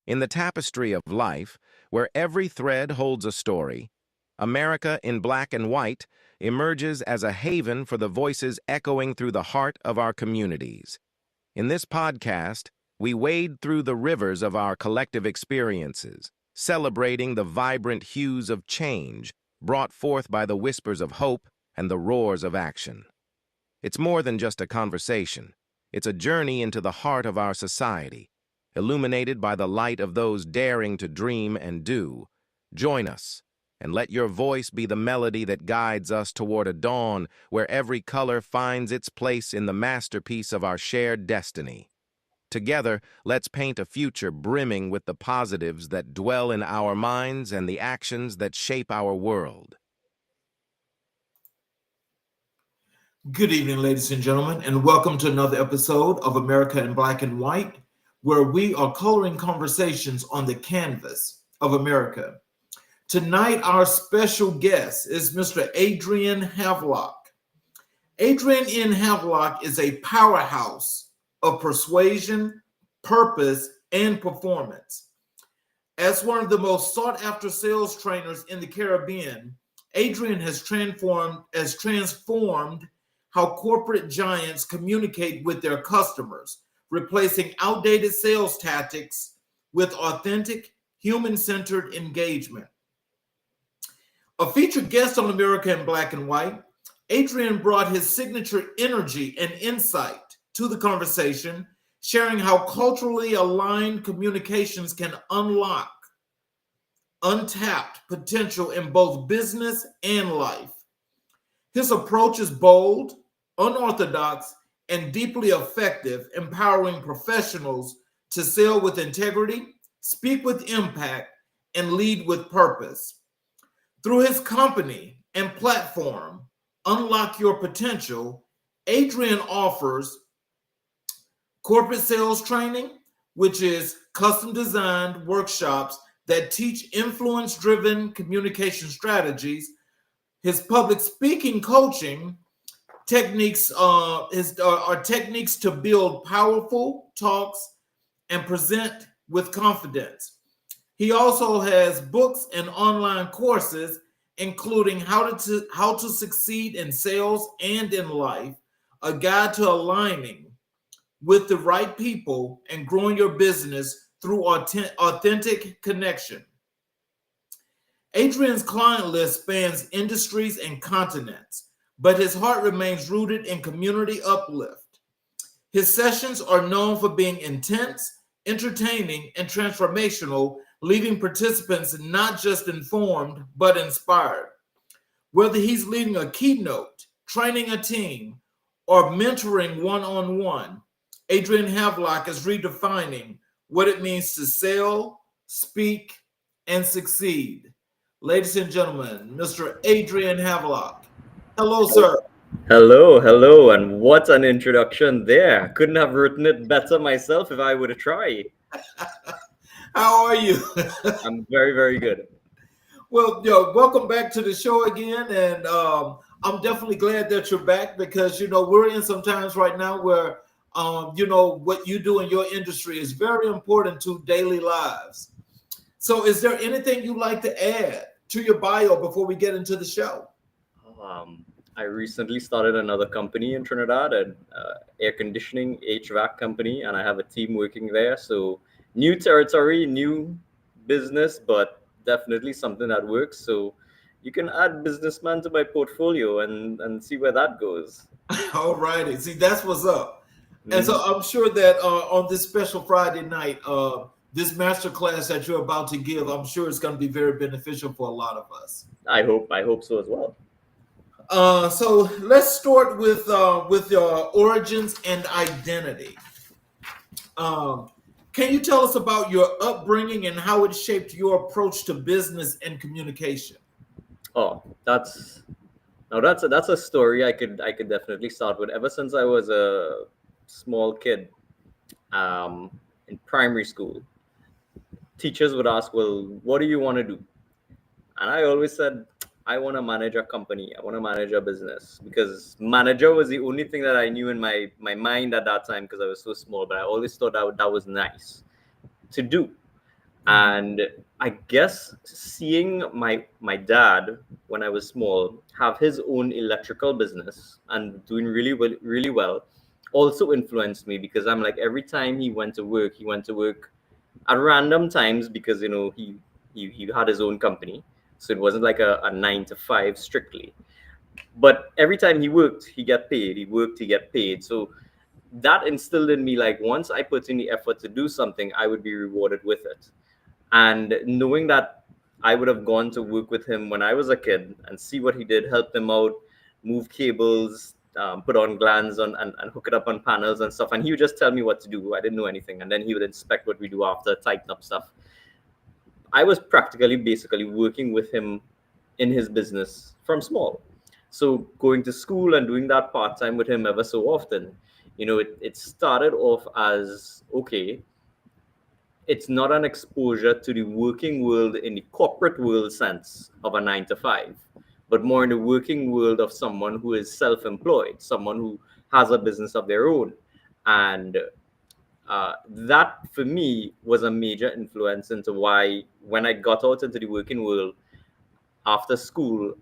In the tapestry of life, where every thread holds a story, America in Black and White emerges as a haven for the voices echoing through the heart of our communities. In this podcast, we wade through the rivers of our collective experiences, celebrating the vibrant hues of change brought forth by the whispers of hope and the roars of action. It's more than just a conversation. It's a journey into the heart of our society, illuminated by the light of those daring to dream and do. Join us, and let your voice be the melody that guides us toward a dawn where every color finds its place in the masterpiece of our shared destiny. Together, let's paint a future brimming with the positives that dwell in our minds and the actions that shape our world. Good evening, ladies and gentlemen, and welcome to another episode of America in Black and White, where we are coloring conversations on the canvas of America. Tonight, our special guest is Mr. Adrian Havelock. Adrian N. Havelock is a powerhouse of persuasion, purpose, and performance. As one of the most sought-after sales trainers in the Caribbean, Adrian has transformed how corporate giants communicate with their customers, replacing outdated sales tactics with authentic, human-centered engagement. A featured guest on America in Black and White, Adrian brought his signature energy and insight to the conversation, sharing how culturally aligned communications can unlock untapped potential in both business and life. His approach is bold, unorthodox, and deeply effective, empowering professionals to sell with integrity, speak with impact, and lead with purpose. Through his company and platform, Unlock Your Potential, Adrian offers corporate sales training, which is custom designed workshops that teach influence-driven communication strategies. His public speaking coaching techniques are techniques to build powerful talks and present with confidence. He also has books and online courses, including how to succeed in sales and in life, a guide to aligning with the right people and growing your business through authentic connection. Adrian's client list spans industries and continents, but his heart remains rooted in community uplift. His sessions are known for being intense, entertaining, and transformational, leaving participants not just informed, but inspired. Whether he's leading a keynote, training a team, or mentoring one-on-one, Adrian Havelock is redefining what it means to sell, speak, and succeed. Ladies and gentlemen, Mr. Adrian Havelock. Hello, sir. Hello, and what an introduction there. Couldn't have written it better myself if I would have tried. How are you? I'm very, very good. Well, welcome back to the show again, and I'm definitely glad that you're back because we're in some times right now where what you do in your industry is very important to daily lives. So, is there anything you'd like to add to your bio before we get into the show? I recently started another company in Trinidad, an air conditioning HVAC company, and I have a team working there. So new territory, new business, but definitely something that works. So you can add businessman to my portfolio and see where that goes. All righty. See, that's what's up. And so I'm sure that on this special Friday night, this masterclass that you're about to give, I'm sure it's going to be very beneficial for a lot of us. I hope so as well. So let's start with your origins and identity. Can you tell us about your upbringing and how it shaped your approach to business and communication? Oh, that's a story I could definitely start with. Ever since I was a small kid, in primary school, teachers would ask, "Well, what do you want to do?" And I always said, I want to manage a company. I want to manage a business, because manager was the only thing that I knew in my mind at that time because I was so small. But I always thought that was nice to do. And I guess seeing my dad when I was small have his own electrical business and doing really well also influenced me, because I'm like, every time he went to work at random times, because he had his own company, so it wasn't like a 9 to 5 strictly. But every time he worked, he get paid. He worked, he get paid. So that instilled in me, like, once I put in the effort to do something, I would be rewarded with it. And knowing that I would have gone to work with him when I was a kid and see what he did, help them out, move cables, put on glands on and hook it up on panels and stuff. And he would just tell me what to do. I didn't know anything. And then he would inspect what we do after, tighten up stuff. I was practically basically working with him in his business from small. So going to school and doing that part time with him ever so often, it started off as, okay, it's not an exposure to the working world in the corporate world sense of a 9 to 5, but more in the working world of someone who is self employed, someone who has a business of their own. And that for me was a major influence into why, when I got out into the working world after school,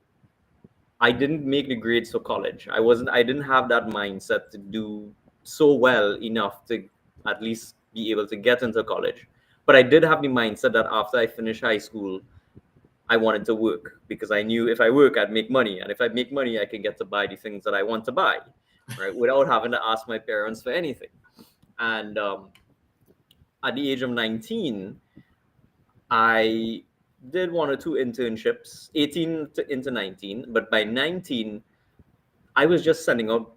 I didn't make the grades for college. I didn't have that mindset to do so well enough to at least be able to get into college. But I did have the mindset that after I finished high school, I wanted to work, because I knew if I work, I'd make money. And if I make money, I can get to buy the things that I want to buy, right? Without having to ask my parents for anything. And at the age of 19, I did 1 or 2 internships, 18 into 19. But by 19, I was just sending out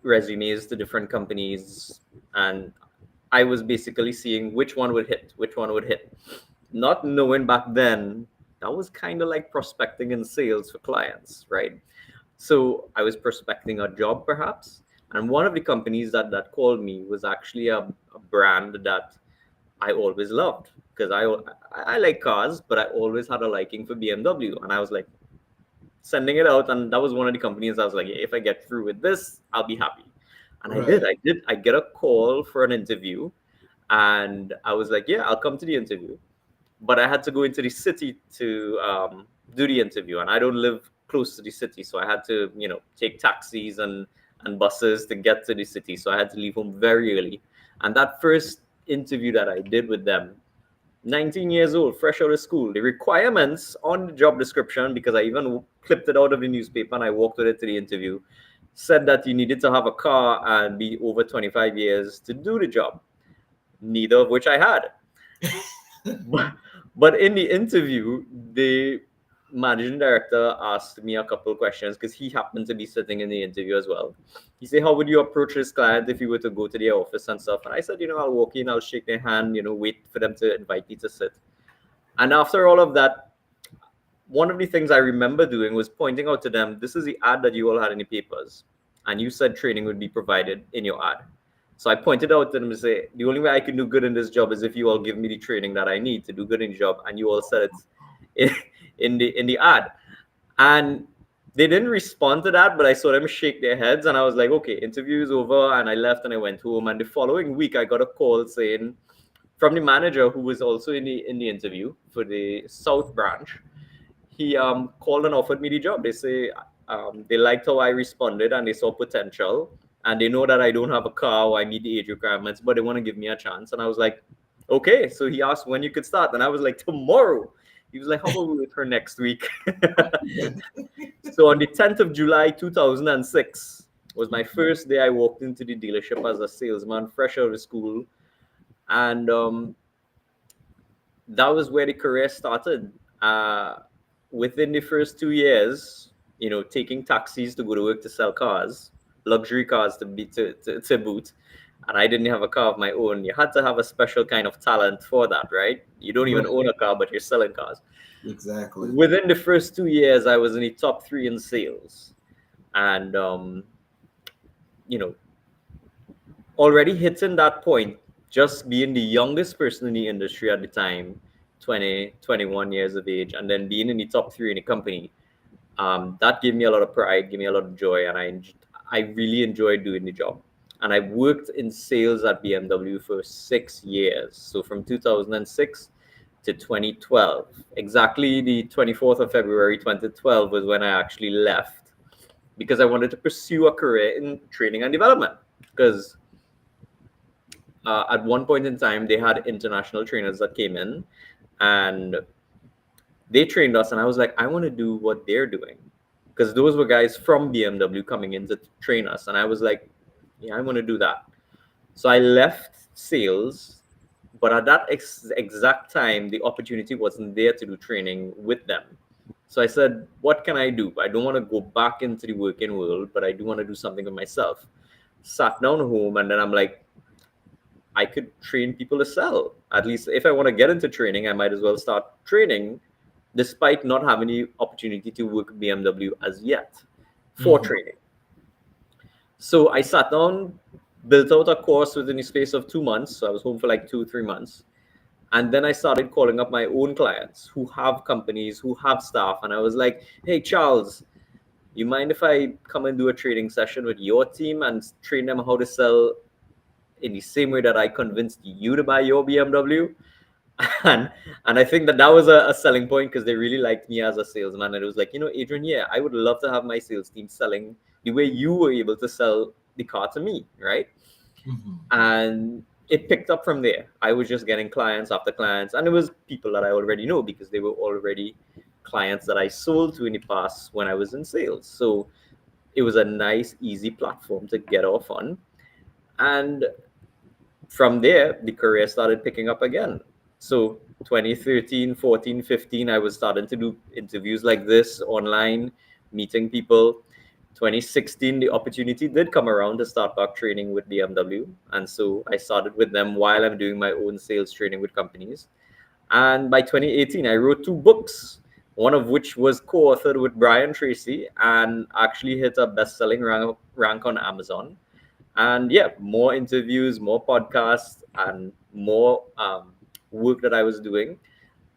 resumes to different companies, and I was basically seeing which one would hit, not knowing back then that was kind of like prospecting and sales for clients, right? So I was prospecting a job perhaps, and one of the companies that called me was actually a brand that I always loved, because I like cars, but I always had a liking for BMW, and I was like sending it out, and that was one of the companies I was like, yeah, if I get through with this, I'll be happy. And Right. I get a call for an interview, and I was like, yeah, I'll come to the interview. But I had to go into the city to do the interview, and I don't live close to the city, so I had to, take taxis and buses to get to the city. So I had to leave home very early. And that first interview that I did with them, 19 years old, fresh out of school, the requirements on the job description, because I even clipped it out of the newspaper and I walked with it to the interview, said that you needed to have a car and be over 25 years to do the job, neither of which I had. but, but in the interview, the managing director asked me a couple of questions, because he happened to be sitting in the interview as well. He said, how would you approach this client if you were to go to their office and stuff? And I said, I'll walk in, I'll shake their hand, wait for them to invite me to sit. And after all of that, one of the things I remember doing was pointing out to them, this is the ad that you all had in the papers. And you said training would be provided in your ad. So I pointed out to them to say, the only way I can do good in this job is if you all give me the training that I need to do good in the job. And you all said it in the ad. And they didn't respond to that, but I saw them shake their heads, and I was like, okay, interview is over. And I left and I went home. And the following week, I got a call saying, from the manager who was also in the interview for the South branch. He called and offered me the job. They say they liked how I responded, and they saw potential, and they know that I don't have a car or I meet the age requirements, but they want to give me a chance. And I was like, okay. So he asked when you could start, and I was like, tomorrow. He was like, how about we return next week? So on the 10th of July 2006 was my first day I walked into the dealership as a salesman, fresh out of school. And that was where the career started. Within the first 2 years, taking taxis to go to work to sell cars, luxury cars to boot. And I didn't have a car of my own. You had to have a special kind of talent for that, right? You don't even Right. own a car, but you're selling cars. Exactly. Within the first 2 years, I was in the top 3 in sales. And, already hitting that point, just being the youngest person in the industry at the time, 20, 21 years of age, and then being in the top 3 in the company, that gave me a lot of pride, gave me a lot of joy, and I really enjoyed doing the job. And I worked in sales at BMW for 6 years. So from 2006 to 2012. Exactly the 24th of February 2012 was when I actually left because I wanted to pursue a career in training and development. Because at one point in time, they had international trainers that came in and they trained us. And I was like, I want to do what they're doing. Because those were guys from BMW coming in to train us. And I was like, yeah, I want to do that. So I left sales, but at that exact time, the opportunity wasn't there to do training with them. So I said, what can I do? I don't want to go back into the working world, but I do want to do something with myself. Sat down home, and then I'm like, I could train people to sell. At least if I want to get into training, I might as well start training, despite not having the opportunity to work at BMW as yet for training. So I sat down, built out a course within the space of 2 months. So I was home for like 2 3 months. And then I started calling up my own clients who have companies, who have staff. And I was like, hey, Charles, you mind if I come and do a training session with your team and train them how to sell in the same way that I convinced you to buy your BMW? And I think that was a selling point because they really liked me as a salesman. And it was like, Adrian, yeah, I would love to have my sales team selling the way you were able to sell the car to me, right? And it picked up from there. I was just getting clients after clients, and it was people that I already know because they were already clients that I sold to in the past when I was in sales. So it was a nice, easy platform to get off on. And from there, the career started picking up again. So 2013, 14, 15, I was starting to do interviews like this online, meeting people. 2016, the opportunity did come around to start back training with BMW. And so I started with them while I'm doing my own sales training with companies. And by 2018, I wrote 2 books, one of which was co-authored with Brian Tracy and actually hit a best-selling rank on Amazon. And yeah, more interviews, more podcasts, and more work that I was doing.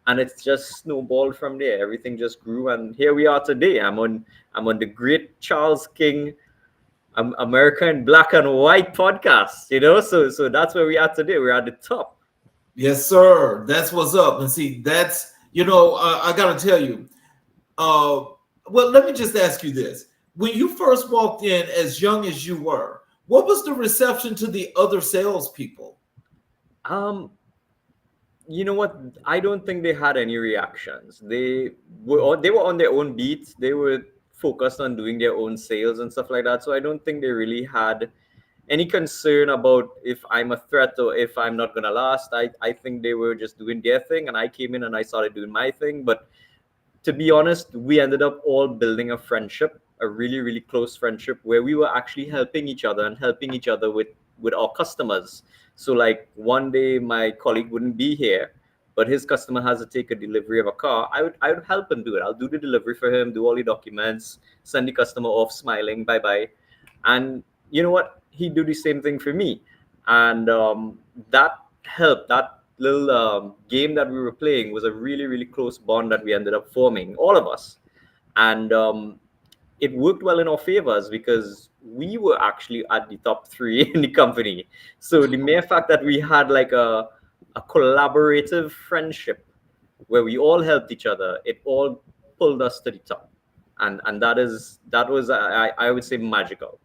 And it's just snowballed from there. Everything just grew, and here we are today. I'm on the Great Charles King America in Black and White podcast. So that's where we are today. We're at the top. Yes, sir. That's what's up. And see, that's I got to tell you. Well, let me just ask you this: when you first walked in, as young as you were, what was the reception to the other salespeople? You know what? I don't think they had any reactions. They were on their own beat. They were focused on doing their own sales and stuff like that. So I don't think they really had any concern about if I'm a threat or if I'm not gonna last. I think they were just doing their thing, and I came in and I started doing my thing. But to be honest, we ended up all building a friendship, a really, really close friendship, where we were actually helping each other and helping each other with our customers. So like one day my colleague wouldn't be here, but his customer has to take a delivery of a car. I would help him do it. I'll do the delivery for him, do all the documents, send the customer off smiling, bye bye. And you know what? He'd do the same thing for me. And that helped. That little game that we were playing was a really, really close bond that we ended up forming, all of us. And it worked well in our favors because we were actually at the top 3 in the company. So the mere fact that we had like a collaborative friendship where we all helped each other, it all pulled us to the top. And that was I would say magical.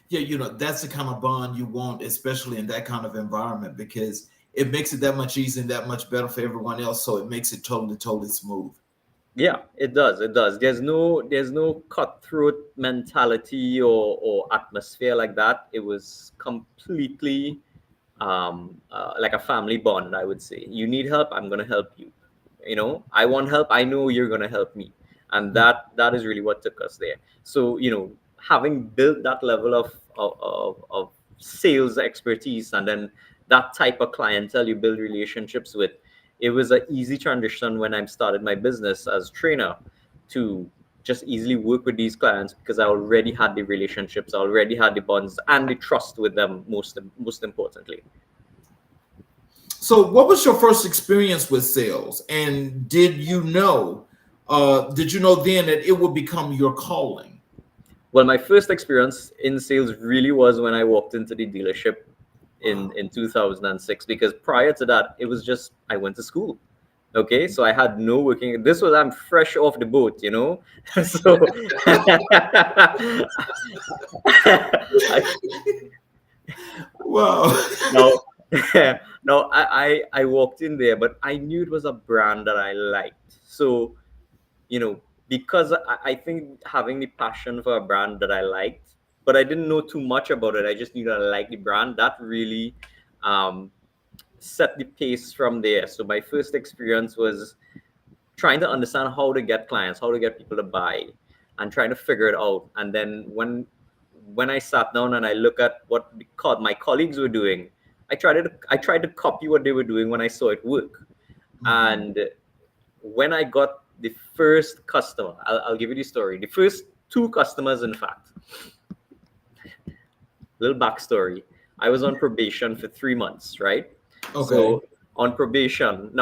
Yeah, that's the kind of bond you want, especially in that kind of environment, because it makes it that much easier and that much better for everyone else. So it makes it totally, totally smooth. Yeah, it does. It does. There's no cutthroat mentality or atmosphere like that. It was completely like a family bond, I would say. You need help, I'm gonna help you. I want help, I know you're gonna help me. And that is really what took us there. So, having built that level of sales expertise, and then that type of clientele you build relationships with, it was an easy transition when I started my business as trainer to just easily work with these clients because I already had the relationships, I already had the bonds and the trust with them, most importantly. So what was your first experience with sales? And did you know then that it would become your calling? Well, my first experience in sales really was when I walked into the dealership in 2006, because prior to that, it was just I went to school. Okay, so I had no working. This was I'm fresh off the boat, you know. So I Wow. no no I walked in there, but I knew it was a brand that I liked. So you know, because I think having the passion for a brand that I liked, but I didn't know too much about it. I just knew that I liked the brand. That really um, set the pace from there. So my first experience was trying to understand how to get clients, how to get people to buy, and trying to figure it out. And then when I sat down and I look at what my colleagues were doing, I tried to copy what they were doing when I saw it work. Mhm. And when I got the first customer, I'll give you the story. The first two customers, in fact, little backstory. I was on probation for 3 months, right? Okay. So on probation,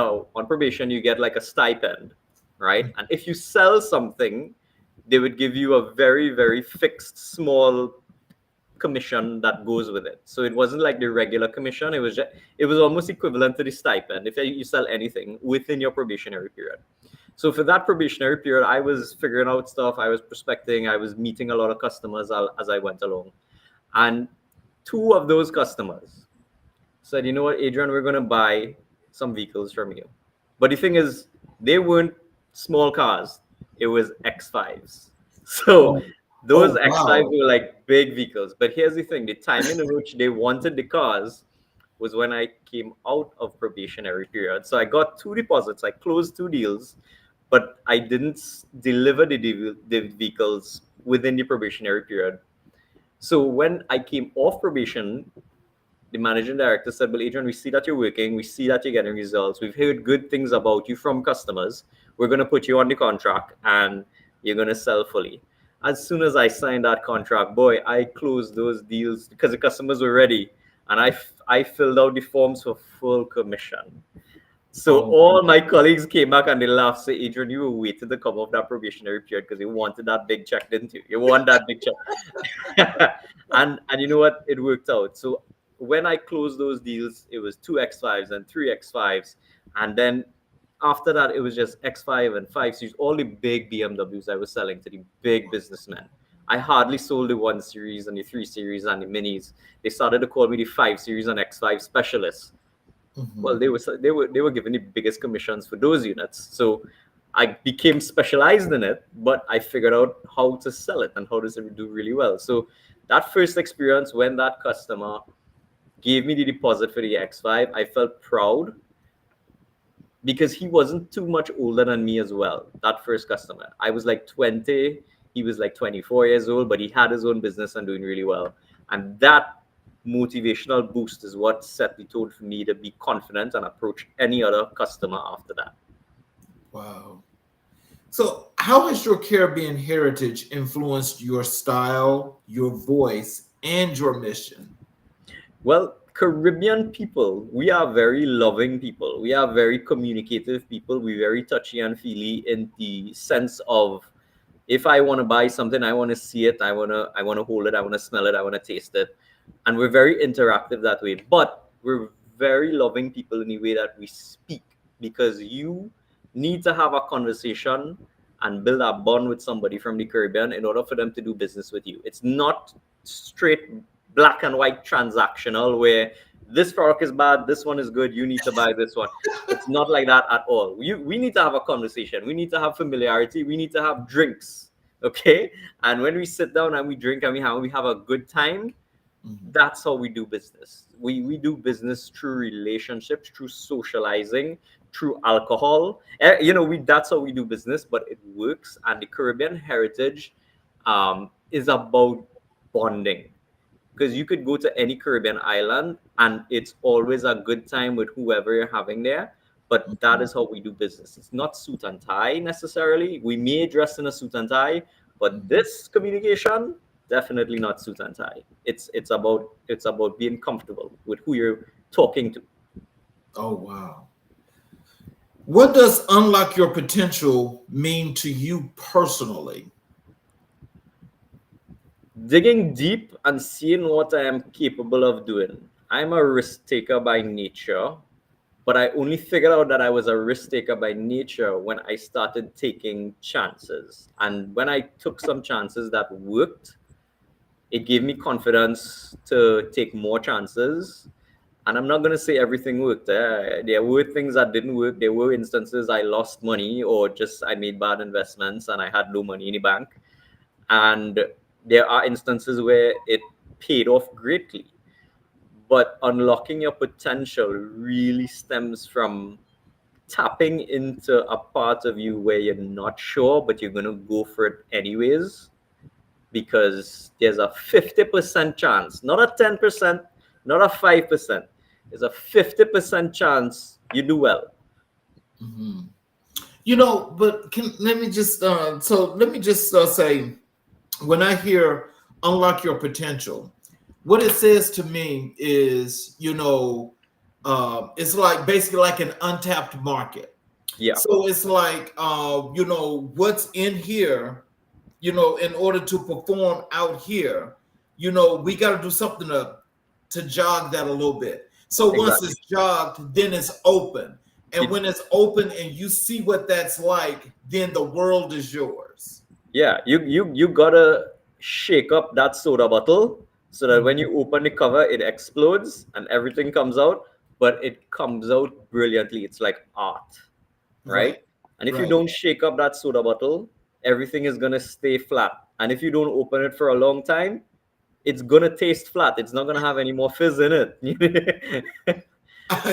you get like a stipend, right? And if you sell something, they would give you a very, very fixed small commission that goes with it. So it wasn't like the regular commission. It was almost equivalent to the stipend if you sell anything within your probationary period. So for that probationary period, I was figuring out stuff. I was prospecting. I was meeting a lot of customers as I went along. And two of those customers said, you know what, Adrian, we're going to buy some vehicles from you. But the thing is, they weren't small cars, it was X5s. So Oh, those oh X5s wow. were like big vehicles. But here's the thing, the timing in which they wanted the cars was when I came out of probationary period. So I got two deposits, I closed two deals, but I didn't deliver the vehicles within the probationary period. So when I came off probation, the managing director said, well, Adrian, we see that you're working. We see that you're getting results. We've heard good things about you from customers. We're going to put you on the contract and you're going to sell fully. As soon as I signed that contract, boy, I closed those deals because the customers were ready. And I filled out the forms for full commission. So Oh, all my colleagues came back and they laughed. Say, Adrian, you were waiting to come off that probationary period because you wanted that big check, didn't you? You want that big check. And you know what? It worked out. So when I closed those deals, it was two X5s and three X5s. And then after that, it was just X5 and 5 Series, all the big BMWs I was selling to the big businessmen. I hardly sold the 1 Series and the 3 Series and the minis. They started to call me the 5 Series and X5 specialist. Well, mhm. they were given the biggest commissions for those units. So I became specialized in it, but I figured out how to sell it and how to do really well. So that first experience when that customer gave me the deposit for the X5, I felt proud because he wasn't too much older than me as well. That first customer, I was like 20, he was like 24 years old, but he had his own business and doing really well. And that motivational boost is what set the tone for me to be confident and approach any other customer after that. Wow. So, how has your Caribbean heritage influenced your style, your voice, and your mission? Well, Caribbean people, we are very loving people. We are very communicative people. We're very touchy and feely in the sense of if I want to buy something, I want to see it, I want to hold it, I want to smell it, I want to taste it. And we're very interactive that way. But we're very loving people in the way that we speak because you need to have a conversation and build a bond with somebody from the Caribbean in order for them to do business with you. It's not straight black and white transactional where this product is bad, this one is good, you need to buy this one. It's not like that at all. We need to have a conversation. We need to have familiarity. We need to have drinks. Okay. And when we sit down and we drink and we have a good time, Mhm. that's how we do business. We do business through relationships, through socializing, through alcohol. We that's how we do business, but it works. And the Caribbean heritage is about bonding because you could go to any Caribbean island and it's always a good time with whoever you're having there. But that Mhm. is how we do business. It's not suit and tie necessarily. We may dress in a suit and tie, but Mhm. this communication definitely not suit and tie. It's about being comfortable with who you're talking to. Oh, wow. What does unlock your potential mean to you personally? Digging deep and seeing what I am capable of doing. I'm a risk taker by nature, But I only figured out that I was a risk taker by nature when I started taking chances. And when I took some chances that worked, it gave me confidence to take more chances. And I'm not going to say everything worked. There were things that didn't work. There were instances I lost money or just I made bad investments and I had no money in the bank. And there are instances where it paid off greatly. But unlocking your potential really stems from tapping into a part of you where you're not sure, but you're going to go for it anyways, because there's a 50% chance, not a 10%, not a 5%. There's a 50% chance you do well. Mm-hmm. But let me just say, when I hear unlock your potential, what it says to me is, it's like basically like an untapped market. Yeah, So it's like, what's in here, in order to perform out here, we got to do something to jog that a little bit. So once exactly. it's jogged, then it's open. And It, when it's open and you see what that's like, then the world is yours. yeah, you gotta shake up that soda bottle so that when you open the cover, it explodes and everything comes out, but it comes out brilliantly. It's like art, right? Right. And if you Right. don't shake up that soda bottle, everything is gonna stay flat. And if you don't open it for a long time, it's gonna taste flat. It's not gonna have any more fizz in it.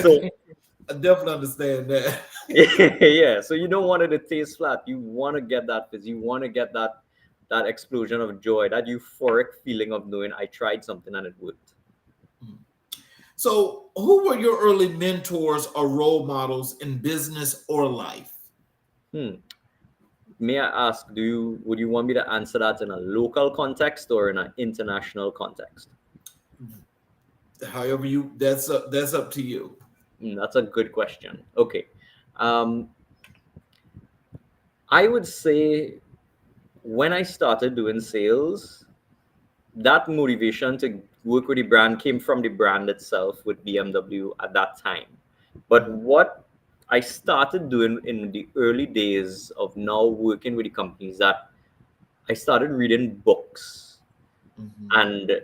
So I definitely understand that. yeah, so you don't want it to taste flat. You want to get that fizz. You want to get that explosion of joy, that euphoric feeling of knowing I tried something and it worked. So, who were your early mentors or role models in business or life? Hmm. May I ask, would you want me to answer that in a local context or in an international context? However, that's up to you. That's a good question. Okay. Um, I would say when I started doing sales, that motivation to work with the brand came from the brand itself with BMW at that time. But what I started doing in the early days of now working with the companies, that I started reading books. Mhm. And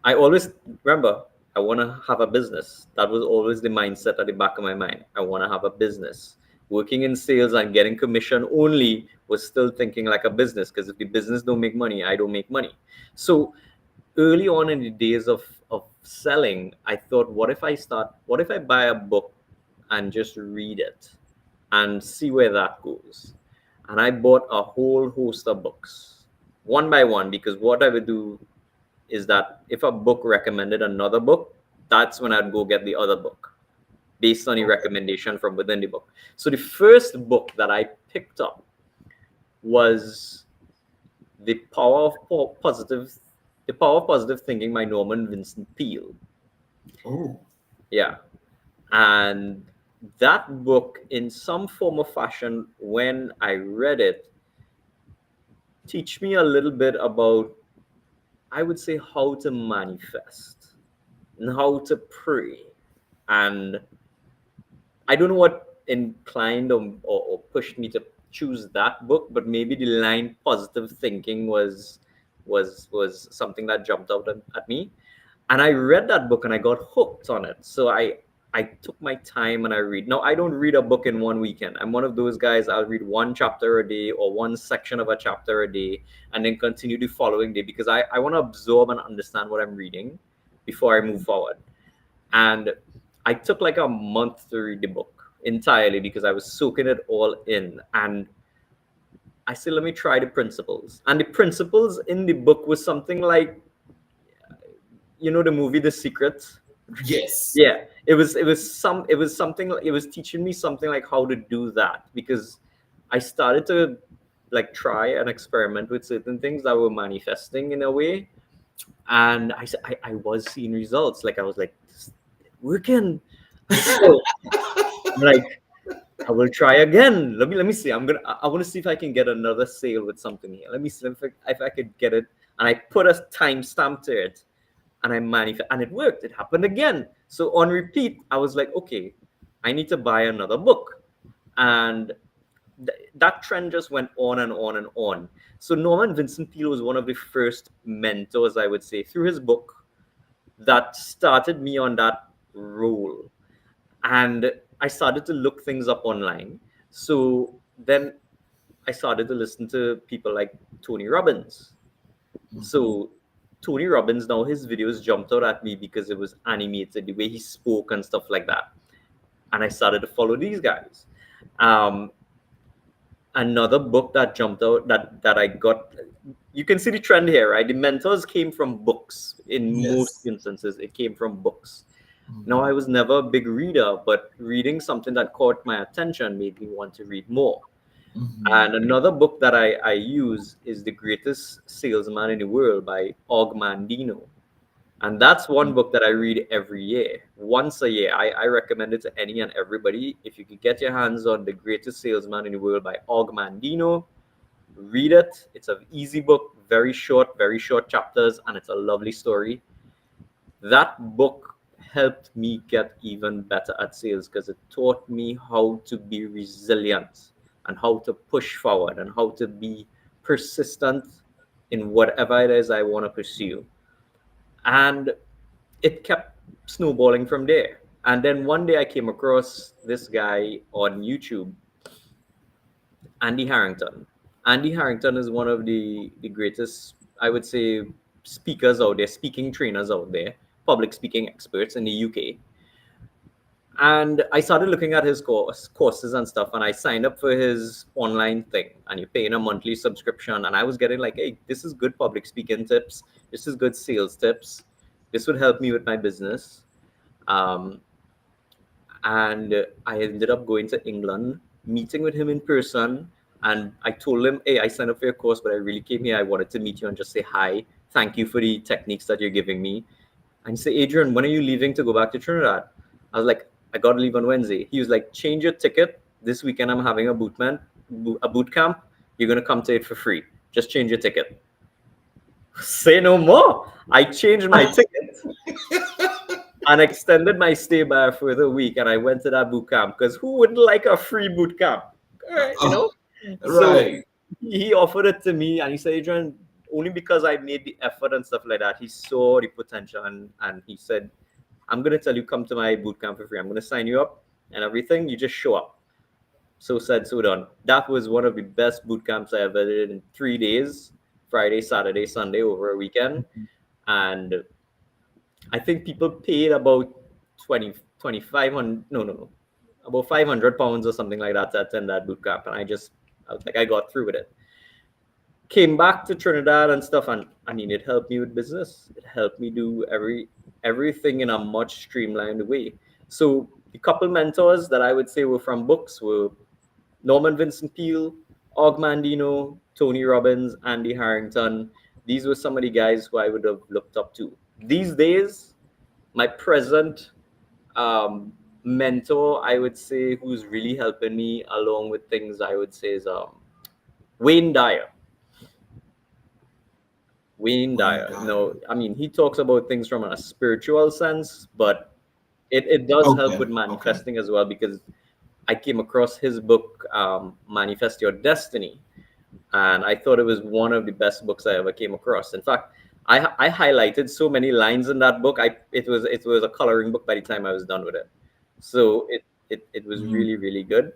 I always remember I want to have a business. That was always the mindset at the back of my mind. I want to have a business. Working in sales and getting commission only was still thinking like a business, because if the business don't make money, I don't make money. So early on in the days of selling, I thought, what if I buy a book and just read it and see where that goes? And I bought a whole host of books one by one, because what I would do is that if a book recommended another book, that's when I'd go get the other book based on the recommendation from within the book. So the first book that I picked up was The Power of Positive The Power of Positive Thinking by Norman Vincent Peale. Oh, Yeah. And that book, in some form or fashion, when I read it, teach me a little bit about, I would say, how to manifest and how to pray. And I don't know what inclined or pushed me to choose that book, but maybe the line positive thinking was something that jumped out at me. And I read that book and I got hooked on it. So I took my time and I read. Now I don't read a book in one weekend. I'm one of those guys. I'll read one chapter a day or one section of a chapter a day and then continue the following day, because I want to absorb and understand what I'm reading before I move forward. And I took like a month to read the book entirely because I was soaking it all in. And I said, let me try the principles. And the principles in the book was something like, the movie The Secret. yes. Yeah, it was something it was teaching me something like how to do that, because I started to like try and experiment with certain things that were manifesting in a way, and I was seeing results. Like I was like, "This is working." So like, I will try again. Let me see. I want to see if I can get another sale with something here. Let me see if I could get it. And I put a timestamp to it, and I manifest, and it worked. It happened again. So on repeat, I was like, okay, I need to buy another book. And that trend just went on and on and on. So Norman Vincent Peale was one of the first mentors, I would say, through his book that started me on that role. And I started to look things up online. So then I started to listen to people like Tony Robbins. So Tony Robbins, now his videos jumped out at me because it was animated, the way he spoke and stuff like that. And I started to follow these guys. Um, Another book that jumped out that I got, you can see the trend here, right? The mentors came from books. In most Yes. instances, it came from books. Now, I was never a big reader, but reading something that caught my attention made me want to read more. And another book that I use is The Greatest Salesman in the World by Og Mandino. And that's one book that I read every year, once a year. I recommend it to any and everybody. If you could get your hands on The Greatest Salesman in the World by Og Mandino, read it. It's an easy book, very short chapters, and it's a lovely story. That book helped me get even better at sales because it taught me how to be resilient and how to push forward and how to be persistent in whatever it is I want to pursue. And it kept snowballing from there. And then one day I came across this guy on YouTube, Andy Harrington. Andy Harrington is one of the greatest, I would say, speakers out there, speaking trainers out there, public speaking experts in the UK. And I started looking at his courses and stuff, and I signed up for his online thing. And you're paying a monthly subscription. And I was getting like, hey, this is good public speaking tips. This is good sales tips. This would help me with my business. And I ended up going to England, meeting with him in person. And I told him, hey, I signed up for your course, but I really came here. I wanted to meet you and just say hi. Thank you for the techniques that you're giving me. And he said, Adrian, when are you leaving to go back to Trinidad? I was like, I got to leave on Wednesday. He was like, change your ticket. This weekend I'm having a boot camp. You're going to come to it for free. Just change your ticket. Say no more. I changed my ticket and extended my stay by a further week. And I went to that boot camp because who wouldn't like a free boot camp? You know? Right. So he offered it to me and he said, Adrian, only because I made the effort and stuff like that, he saw the potential and he said, I'm going to tell you, come to my boot camp for free. I'm going to sign you up and everything. You just show up. So said, so done. That was one of the best boot camps I ever did in 3 days, Friday, Saturday, Sunday, over a weekend. And I think people paid about 2,500, about £500 or something like that to attend that boot camp. And I was like, I got through with it. Came back to Trinidad and stuff, and I mean, it helped me with business. It helped me do everything in a much streamlined way. So the couple mentors that I would say were from books were Norman Vincent Peale, Og Mandino, Tony Robbins, Andy Harrington. These were some of the guys who I would have looked up to. These days, my present mentor, I would say, who's really helping me along with things, I would say, is Wayne Dyer. Wayne Dyer. No, I mean, he talks about things from a spiritual sense, but it does help with manifesting as well, because I came across his book, Manifest Your Destiny, and I thought it was one of the best books I ever came across. In fact, I highlighted so many lines in that book. It was a coloring book by the time I was done with it. So it was really, really good.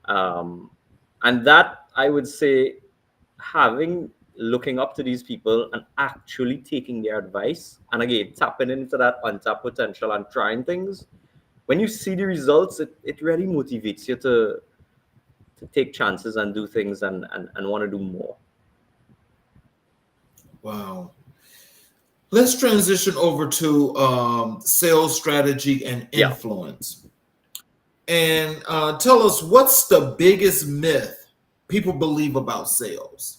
And that, I would say, looking up to these people and actually taking their advice, and again, tapping into that untapped potential and trying things. When you see the results, it really motivates you to take chances and do things and want to do more. Wow. Let's transition over to sales strategy and influence. And tell us, what's the biggest myth people believe about sales?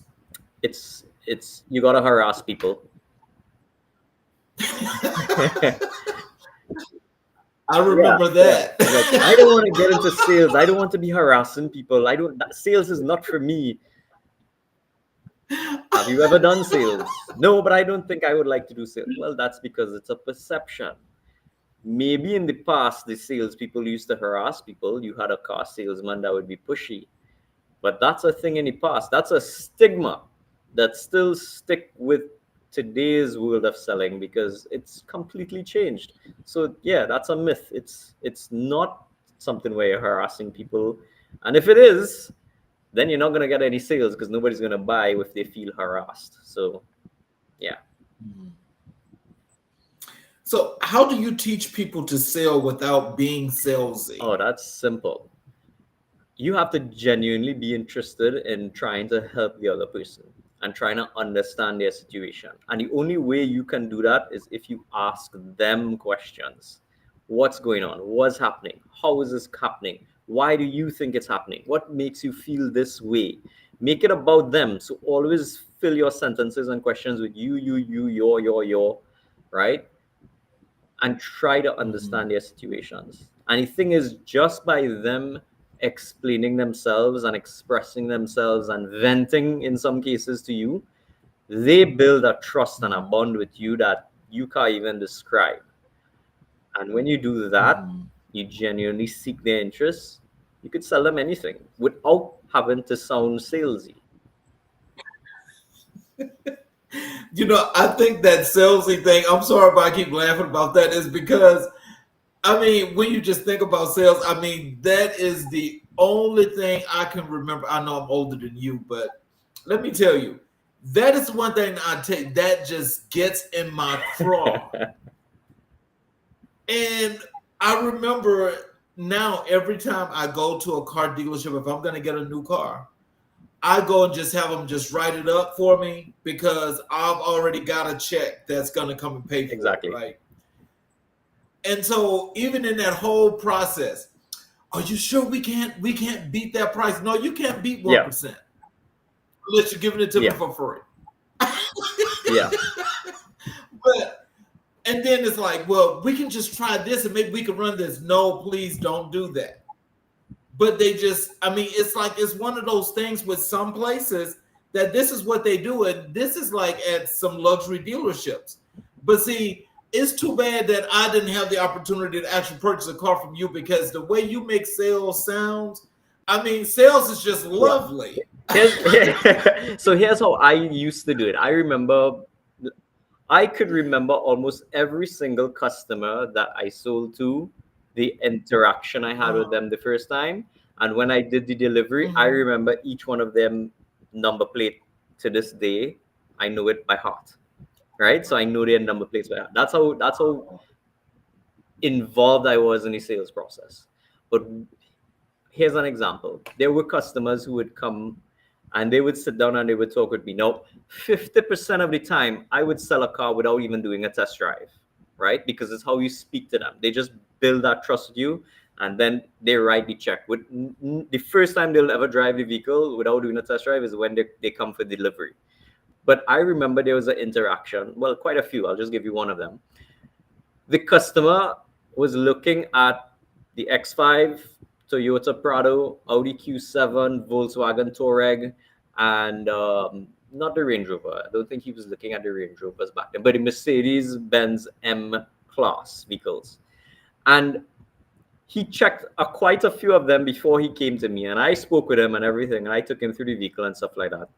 It's you gotta harass people. I remember that. Like, I don't want to get into sales. I don't want to be harassing people. Sales is not for me. Have you ever done sales? No, but I don't think I would like to do sales. Well, that's because it's a perception. Maybe in the past, the salespeople used to harass people. You had a car salesman that would be pushy, but that's a thing in the past. That's a stigma that still stick with today's world of selling because it's completely changed. So yeah, that's a myth. It's not something where you're harassing people, and if it is, then you're not gonna get any sales because nobody's gonna buy if they feel harassed. So yeah. So, how do you teach people to sell without being salesy? Oh, that's simple. You have to genuinely be interested in trying to help the other person and trying to understand their situation. And the only way you can do that is if you ask them questions. What's going on? What's happening? How is this happening? Why do you think it's happening? What makes you feel this way? Make it about them. So always fill your sentences and questions with you, your, right? And try to understand their situations. And the thing is, just by them explaining themselves and expressing themselves and venting in some cases to you, they build a trust and a bond with you that you can't even describe. And when you do that, you genuinely seek their interests, you could sell them anything without having to sound salesy. You know, I think that salesy thing, I'm sorry, but I keep laughing about that, is because, I mean, when you just think about sales, I mean, that is the only thing I can remember. I know I'm older than you, but let me tell you, that is one thing I take that just gets in my craw. And I remember now every time I go to a car dealership, if I'm going to get a new car, I go and just have them just write it up for me because I've already got a check that's going to come and pay for Exactly. it, right? And so even in that whole process, are you sure we can't beat that price? No, you can't beat 1%. Unless you're giving it to me for free. Yeah. But and then it's like, well, we can just try this and maybe we can run this. No, please don't do that. But they just, I mean, it's like it's one of those things with some places that this is what they do, and this is like at some luxury dealerships. But see, it's too bad that I didn't have the opportunity to actually purchase a car from you because the way you make sales sounds, I mean, sales is just lovely. So here's how I used to do it. I could remember almost every single customer that I sold to, the interaction I had with them the first time. And when I did the delivery, I remember each one of them number plate to this day. I know it by heart. Right? So I know their number plates by heart. That's how involved I was in the sales process. But here's an example. There were customers who would come and they would sit down and they would talk with me. Now, 50% of the time, I would sell a car without even doing a test drive, right? Because it's how you speak to them. They just build that trust with you, and then they write the check. The first time they'll ever drive the vehicle without doing a test drive is when they come for delivery. But I remember there was an interaction. Well, quite a few. I'll just give you one of them. The customer was looking at the X5, Toyota Prado, Audi Q7, Volkswagen Touareg, and not the Range Rover. I don't think he was looking at the Range Rovers back then, but the Mercedes-Benz M-Class vehicles. And he checked quite a few of them before he came to me, and I spoke with him and everything, and I took him through the vehicle and stuff like that.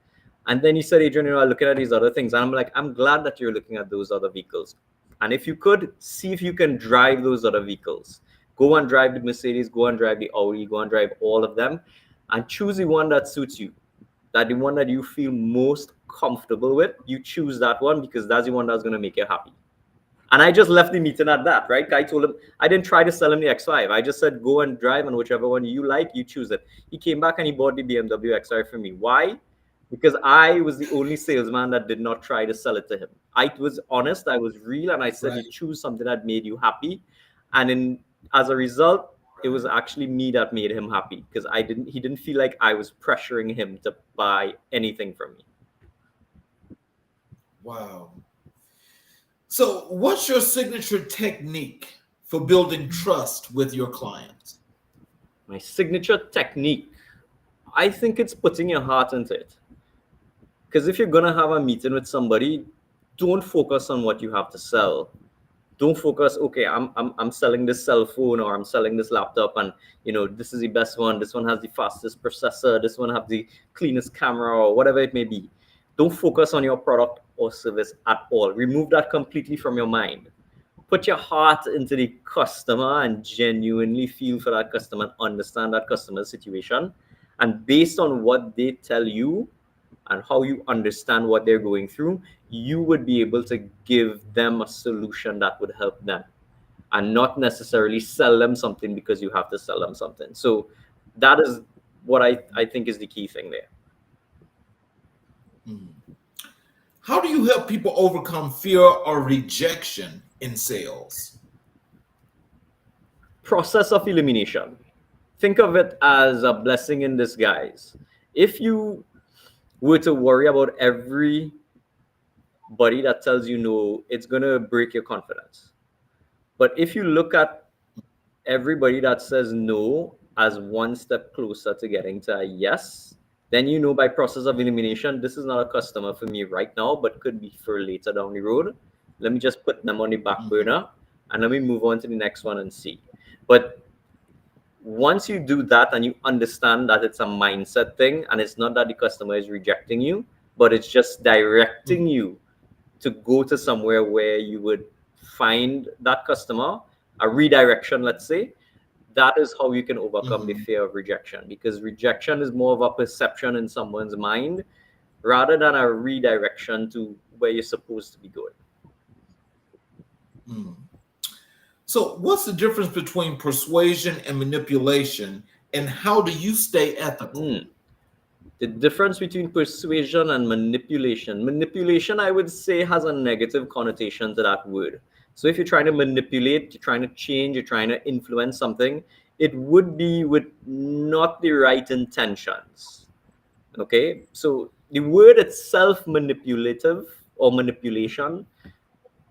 And then he said, Adrian, I'm looking at these other things. And I'm like, I'm glad that you're looking at those other vehicles. And if you could, see if you can drive those other vehicles. Go and drive the Mercedes, go and drive the Audi, go and drive all of them, and choose the one that suits you. That the one that you feel most comfortable with, you choose that one because that's the one that's going to make you happy. And I just left the meeting at that, right? I told him, I didn't try to sell him the X5. I just said, go and drive, and whichever one you like, you choose it. He came back and he bought the BMW X5 for me. Why? Because I was the only salesman that did not try to sell it to him. I was honest, I was real, and I said, you choose something that made you happy. And as a result, it was actually me that made him happy because he didn't feel like I was pressuring him to buy anything from me. Wow. So what's your signature technique for building trust with your clients? My signature technique, I think it's putting your heart into it. Because if you're going to have a meeting with somebody, don't focus on what you have to sell. Don't focus, okay, I'm selling this cell phone or I'm selling this laptop, and this is the best one, this one has the fastest processor, this one has the cleanest camera, or whatever it may be. Don't focus on your product or service at all. Remove that completely from your mind. Put your heart into the customer and genuinely feel for that customer and understand that customer's situation. And based on what they tell you and how you understand what they're going through, you would be able to give them a solution that would help them, and not necessarily sell them something because you have to sell them something. So that is what I think is the key thing there. How do you help people overcome fear or rejection in sales? Process of elimination. Think of it as a blessing in disguise. If you were to worry about everybody that tells you no, it's going to break your confidence. But if you look at everybody that says no as one step closer to getting to a yes, then by process of elimination, this is not a customer for me right now, but could be for later down the road. Let me just put them on the back burner and let me move on to the next one and see. But once you do that and you understand that it's a mindset thing, and it's not that the customer is rejecting you, but it's just directing you to go to somewhere where you would find that customer, a redirection, let's say, that is how you can overcome the fear of rejection, because rejection is more of a perception in someone's mind rather than a redirection to where you're supposed to be going. So what's the difference between persuasion and manipulation, and how do you stay ethical? The difference between persuasion and manipulation, I would say, has a negative connotation to that word. So if you're trying to manipulate, you're trying to change, you're trying to influence something, it would be with not the right intentions. Okay, so the word itself, manipulative or manipulation,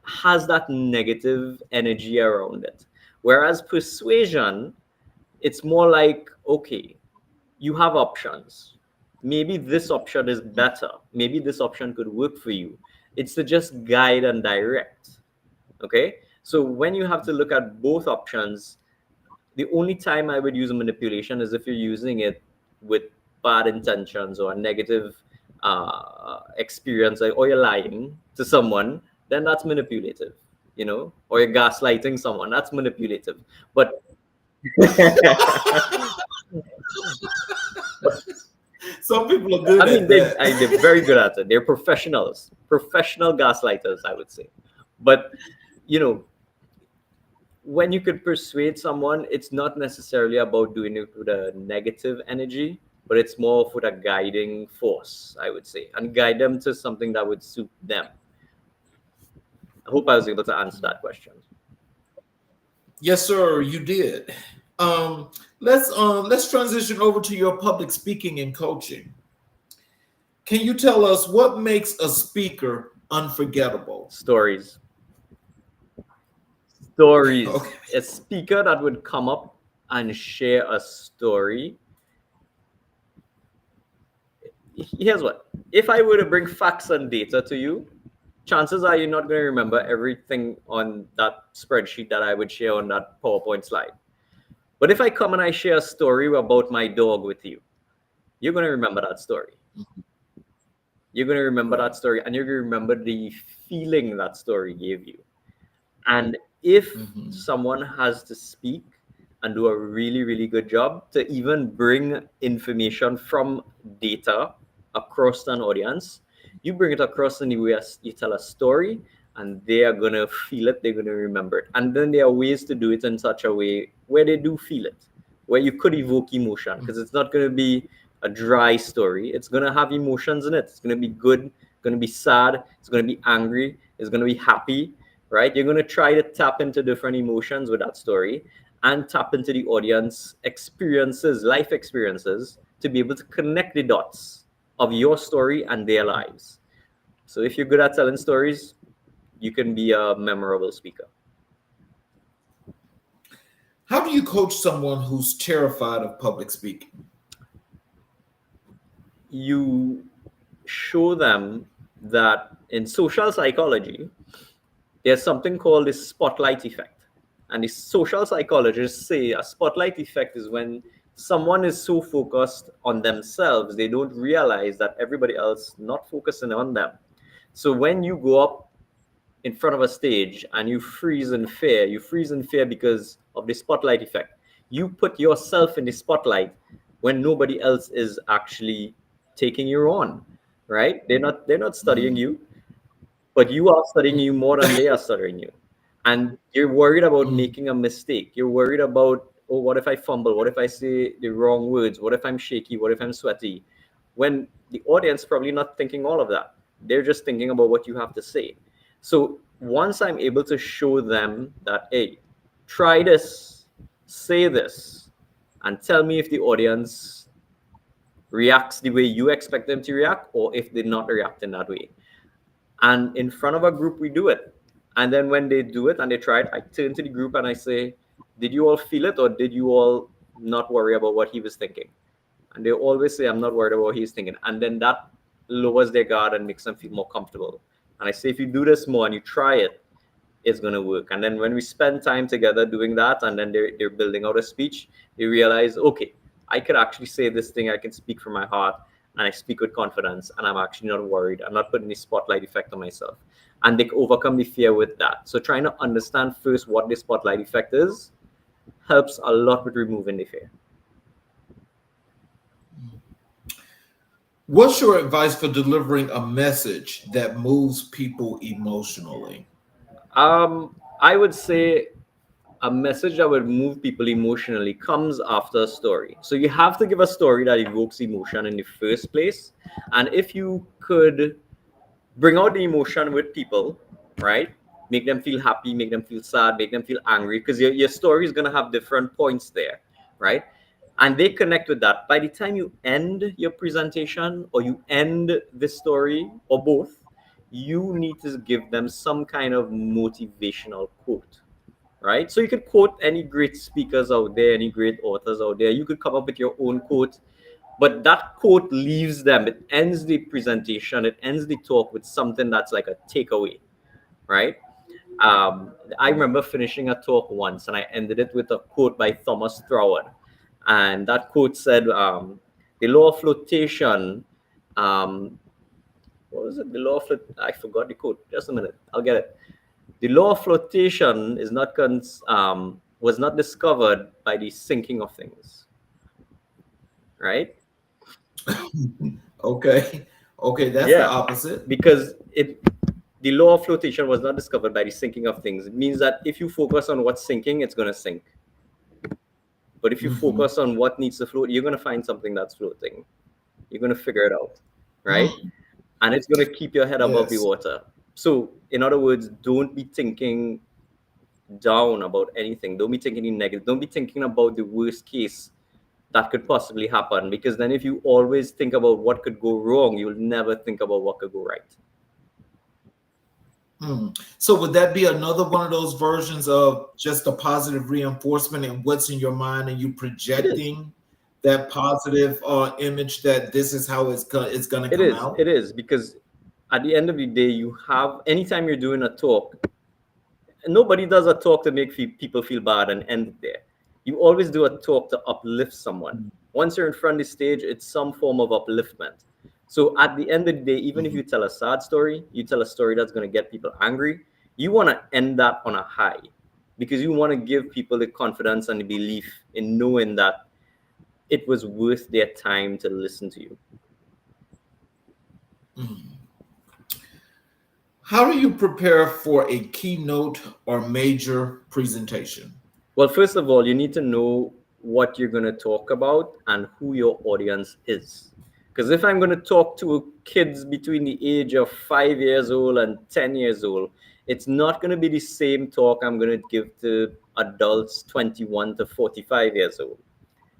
has that negative energy around it. Whereas persuasion, it's more like, okay, you have options. Maybe this option is better. Maybe this option could work for you. It's to just guide and direct. Okay, so when you have to look at both options, the only time I would use a manipulation is if you're using it with bad intentions or a negative experience, or you're lying to someone, then that's manipulative, or you're gaslighting someone, that's manipulative. But some people are good at that. They're very good at it. They're professional gaslighters, I would say. But when you could persuade someone, it's not necessarily about doing it with a negative energy, but it's more with a guiding force, I would say, and guide them to something that would suit them. I hope I was able to answer that question. Yes, sir, you did. Let's transition over to your public speaking and coaching. Can you tell us what makes a speaker unforgettable? Stories. Okay. A speaker that would come up and share a story. Here's what. If I were to bring facts and data to you, chances are you're not going to remember everything on that spreadsheet that I would share on that PowerPoint slide. But if I come and I share a story about my dog with you, you're going to remember that story. You're going to remember that story, and you're going to remember the feeling that story gave you. And if someone has to speak and do a really, really good job to even bring information from data across an audience, you bring it across in the way you tell a story, and they are going to feel it, they're going to remember it. And then there are ways to do it in such a way where they do feel it, where you could evoke emotion, because it's not going to be a dry story. It's going to have emotions in it. It's going to be good, it's going to be sad, it's going to be angry, it's going to be happy, right? You're going to try to tap into different emotions with that story and tap into the audience experiences, life experiences, to be able to connect the dots of your story and their lives. So if you're good at telling stories, you can be a memorable speaker. How do you coach someone who's terrified of public speaking? You show them that in social psychology, there's something called the spotlight effect. And the social psychologists say a spotlight effect is when someone is so focused on themselves, they don't realize that everybody else not focusing on them. So when you go up in front of a stage and you freeze in fear because of the spotlight effect. You put yourself in the spotlight when nobody else is actually taking you on, right? They're not studying you, but you are studying you more than they are studying you. And you're worried about Mm. making a mistake. You're worried about, oh, what if I fumble? What if I say the wrong words? What if I'm shaky? What if I'm sweaty? When the audience probably not thinking all of that. They're just thinking about what you have to say. So once I'm able to show them that, hey, try this, say this, and tell me if the audience reacts the way you expect them to react or if they're not reacting that way. And in front of a group, we do it. And then when they do it and they try it, I turn to the group and I say, did you all feel it or did you all not worry about what he was thinking? And they always say, I'm not worried about what he's thinking. And then that lowers their guard and makes them feel more comfortable. And I say, if you do this more and you try it, it's going to work. And then when we spend time together doing that, and then they're building out a speech, they realize, okay, I could actually say this thing, I can speak from my heart, and I speak with confidence, and I'm actually not worried. I'm not putting the spotlight effect on myself. And they overcome the fear with that. So trying to understand first what the spotlight effect is helps a lot with removing the fear. What's your advice for delivering a message that moves people emotionally? I would say a message that would move people emotionally comes after a story. So you have to give a story that evokes emotion in the first place. And if you could bring out the emotion with people, right? Make them feel happy, make them feel sad, make them feel angry, because your story is going to have different points there, right? And they connect with that. By the time you end your presentation or you end the story or both, you need to give them some kind of motivational quote, right? So you could quote any great speakers out there, any great authors out there. You could come up with your own quote, but that quote leaves them. It ends the presentation, it ends the talk with something that's like a takeaway, right? I remember finishing a talk once and I ended it with a quote by Thomas Troward. And that quote said, the law of flotation, um, what was it? The law of I forgot the quote. Just a minute, I'll get it. The law of flotation is not was not discovered by the sinking of things, right? Okay. Okay, that's the Yeah, opposite. because the law of flotation was not discovered by the sinking of things. It means that if you focus on what's sinking, it's going to sink. But if you Mhm. focus on what needs to float, you're going to find something that's floating. You're going to figure it out, right? Mm. And it's going to keep your head above the Yes. water. So, in other words, don't be thinking down about anything. Don't be thinking in negative. Don't be thinking about the worst case that could possibly happen. Because then, if you always think about what could go wrong, you'll never think about what could go right. Mm. So would that be another one of those versions of just a positive reinforcement and what's in your mind and you It is. projecting that positive image that this is how it's going to It come is. out? It is because at the end of the day, you have anytime you're doing a talk, nobody does a talk to make people feel bad and end it there. You always do a talk to uplift someone. Once you're in front of the stage, it's some form of upliftment. So at the end of the day, even if Mhm. you tell a sad story, you tell a story that's going to get people angry, you want to end that on a high because you want to give people the confidence and the belief in knowing that it was worth their time to listen to you. Mhm. How do you prepare for a keynote or major presentation? Well, first of all, you need to know what you're going to talk about and who your audience is. Because if I'm going to talk to kids between the age of 5 years old and 10 years old, it's not going to be the same talk I'm going to give to adults 21 to 45 years old.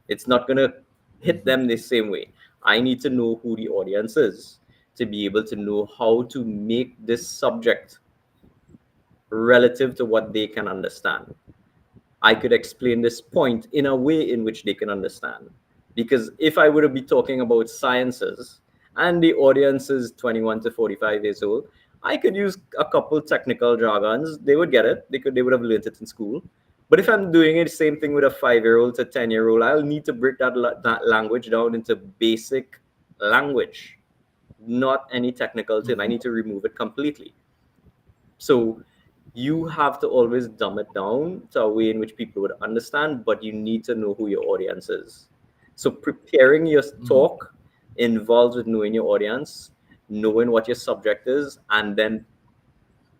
It's not going to hit Mhm. them the same way. I need to know who the audience is to be able to know how to make this subject relative to what they can understand. I could explain this point in a way in which they can understand. Because if I were to be talking about sciences and the audience is 21 to 45 years old, I could use a couple technical jargons. They would get it. They would have learned it in school. But if I'm doing it, same thing with a 5-year-old to 10-year-old, I'll need to break that language down into basic language, not any technical term. I need to remove it completely. So you have to always dumb it down to a way in which people would understand, but you need to know who your audience is. So preparing your talk involves with knowing your audience, knowing what your subject is, and then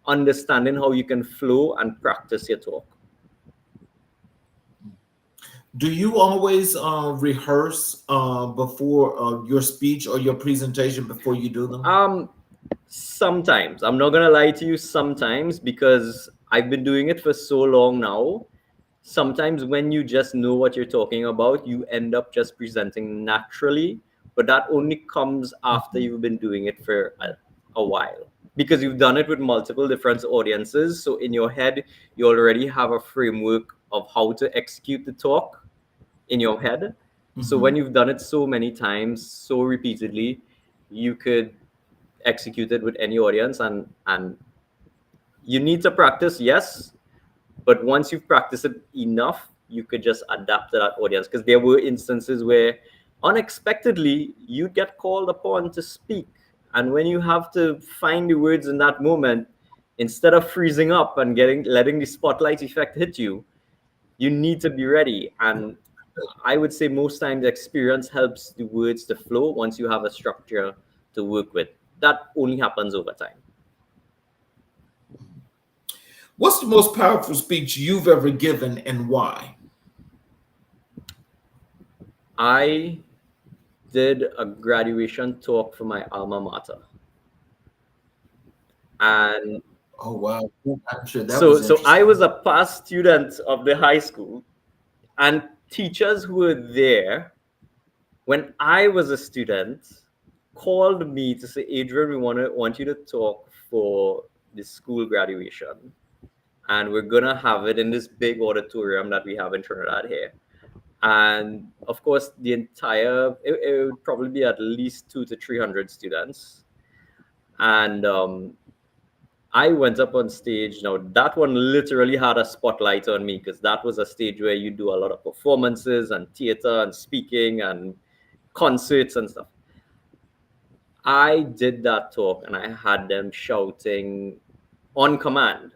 understanding how you can flow and practice your talk. Do you always rehearse before your speech or your presentation before you do them? Sometimes. I'm not gonna lie to you, sometimes, because I've been doing it for so long now. Sometimes when you just know what you're talking about, you end up just presenting naturally, but that only comes after you've been doing it for a while, because you've done it with multiple different audiences. So in your head, you already have a framework of how to execute the talk in your head. So when you've done it so many times, so repeatedly, you could execute it with any audience. And you need to practice, yes, but once you've practiced it enough, you could just adapt to that audience. Because there were instances where unexpectedly you get called upon to speak, and when you have to find the words in that moment, instead of freezing up and letting the spotlight effect hit you, you need to be ready. And I would say most times experience helps the words to flow once you have a structure to work with. That only happens over time. What's the most powerful speech you've ever given and why? I did a graduation talk for my alma mater. And Oh wow, I'm sure that so was so I interesting. was a past student of the high school, and teachers who were there when I was a student called me to say, Adrian, we want you to talk for the school graduation, and we're gonna have it in this big auditorium that we have in Trinidad here. And of course, it would probably be at least 200 to 300 students. And I went up on stage. Now that one literally had a spotlight on me, because that was a stage where you do a lot of performances and theater and speaking and concerts and stuff. I did that talk and I had them shouting on command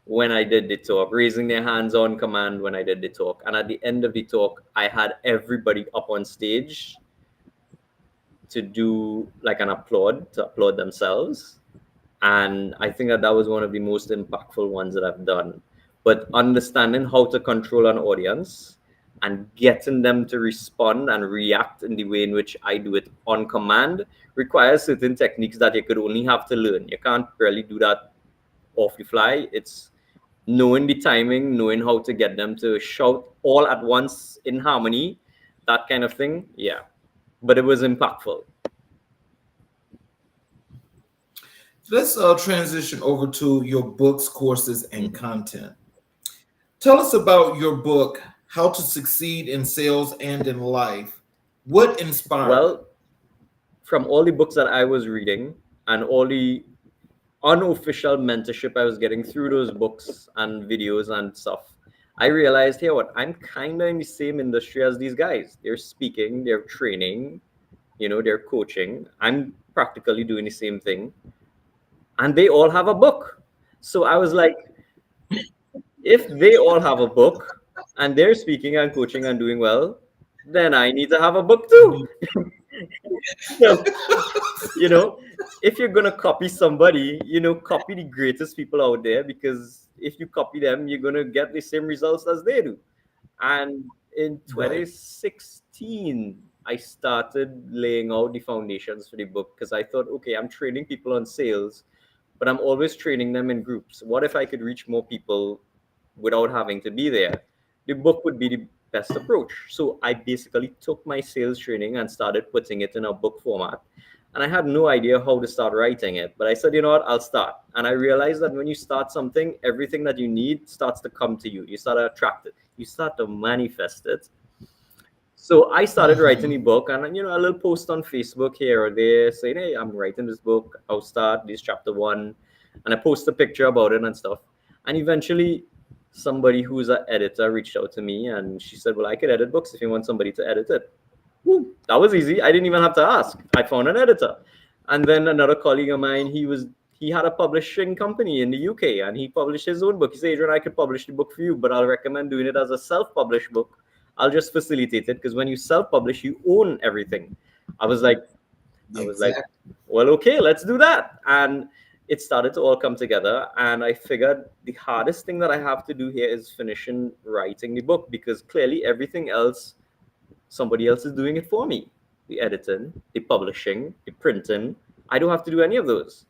when I did the talk, raising their hands on command when I did the talk. And at the end of the talk, I had everybody up on stage to do like an applaud, to applaud themselves. And I think that was one of the most impactful ones that I've done. But understanding how to control an audience and getting them to respond and react in the way in which I do it on command requires certain techniques that you could only have to learn. You can't really do that off the fly. It's knowing the timing, knowing how to get them to shout all at once in harmony, that kind of thing. Yeah. But it was impactful. Let's transition over to your books, courses, and content. Tell us about your book, How to Succeed in Sales and in Life. What inspired it? Well, from all the books that I was reading and all the unofficial mentorship I was getting through those books and videos and stuff, I realized, hey, what, I'm kind of in the same industry as these guys. They're speaking, they're training, they're coaching. I'm practically doing the same thing. And they all have a book. So I was like, if they all have a book and they're speaking and coaching and doing well, then I need to have a book too. So, if you're going to copy somebody, copy the greatest people out there, because if you copy them, you're going to get the same results as they do. And in 2016, I started laying out the foundations for the book, because I thought, okay, I'm training people on sales, but I'm always training them in groups. What if I could reach more people without having to be there? The book would be the best approach. So I basically took my sales training and started putting it in a book format. And I had no idea how to start writing it, but I said, you know what, I'll start. And I realized that when you start something, everything that you need starts to come to you. You start to attract it. You start to manifest it. So I started writing the book, and a little post on Facebook here or there saying, hey, I'm writing this book. I'll start this chapter 1. And I post a picture about it and stuff. And eventually, somebody who's an editor reached out to me and she said, "Well, I could edit books if you want somebody to edit it." Woo, that was easy. I didn't even have to ask. I found an editor. And then another colleague of mine, he had a publishing company in the UK and he published his own book. He said, "Adrian, I could publish the book for you, but I'll recommend doing it as a self-published book. I'll just facilitate it because when you self-publish, you own everything." I was like, Exactly. well, okay, let's do that. And it started to all come together. And I figured the hardest thing that I have to do here is finishing writing the book because clearly everything else, somebody else is doing it for me. The editing, the publishing, the printing. I don't have to do any of those.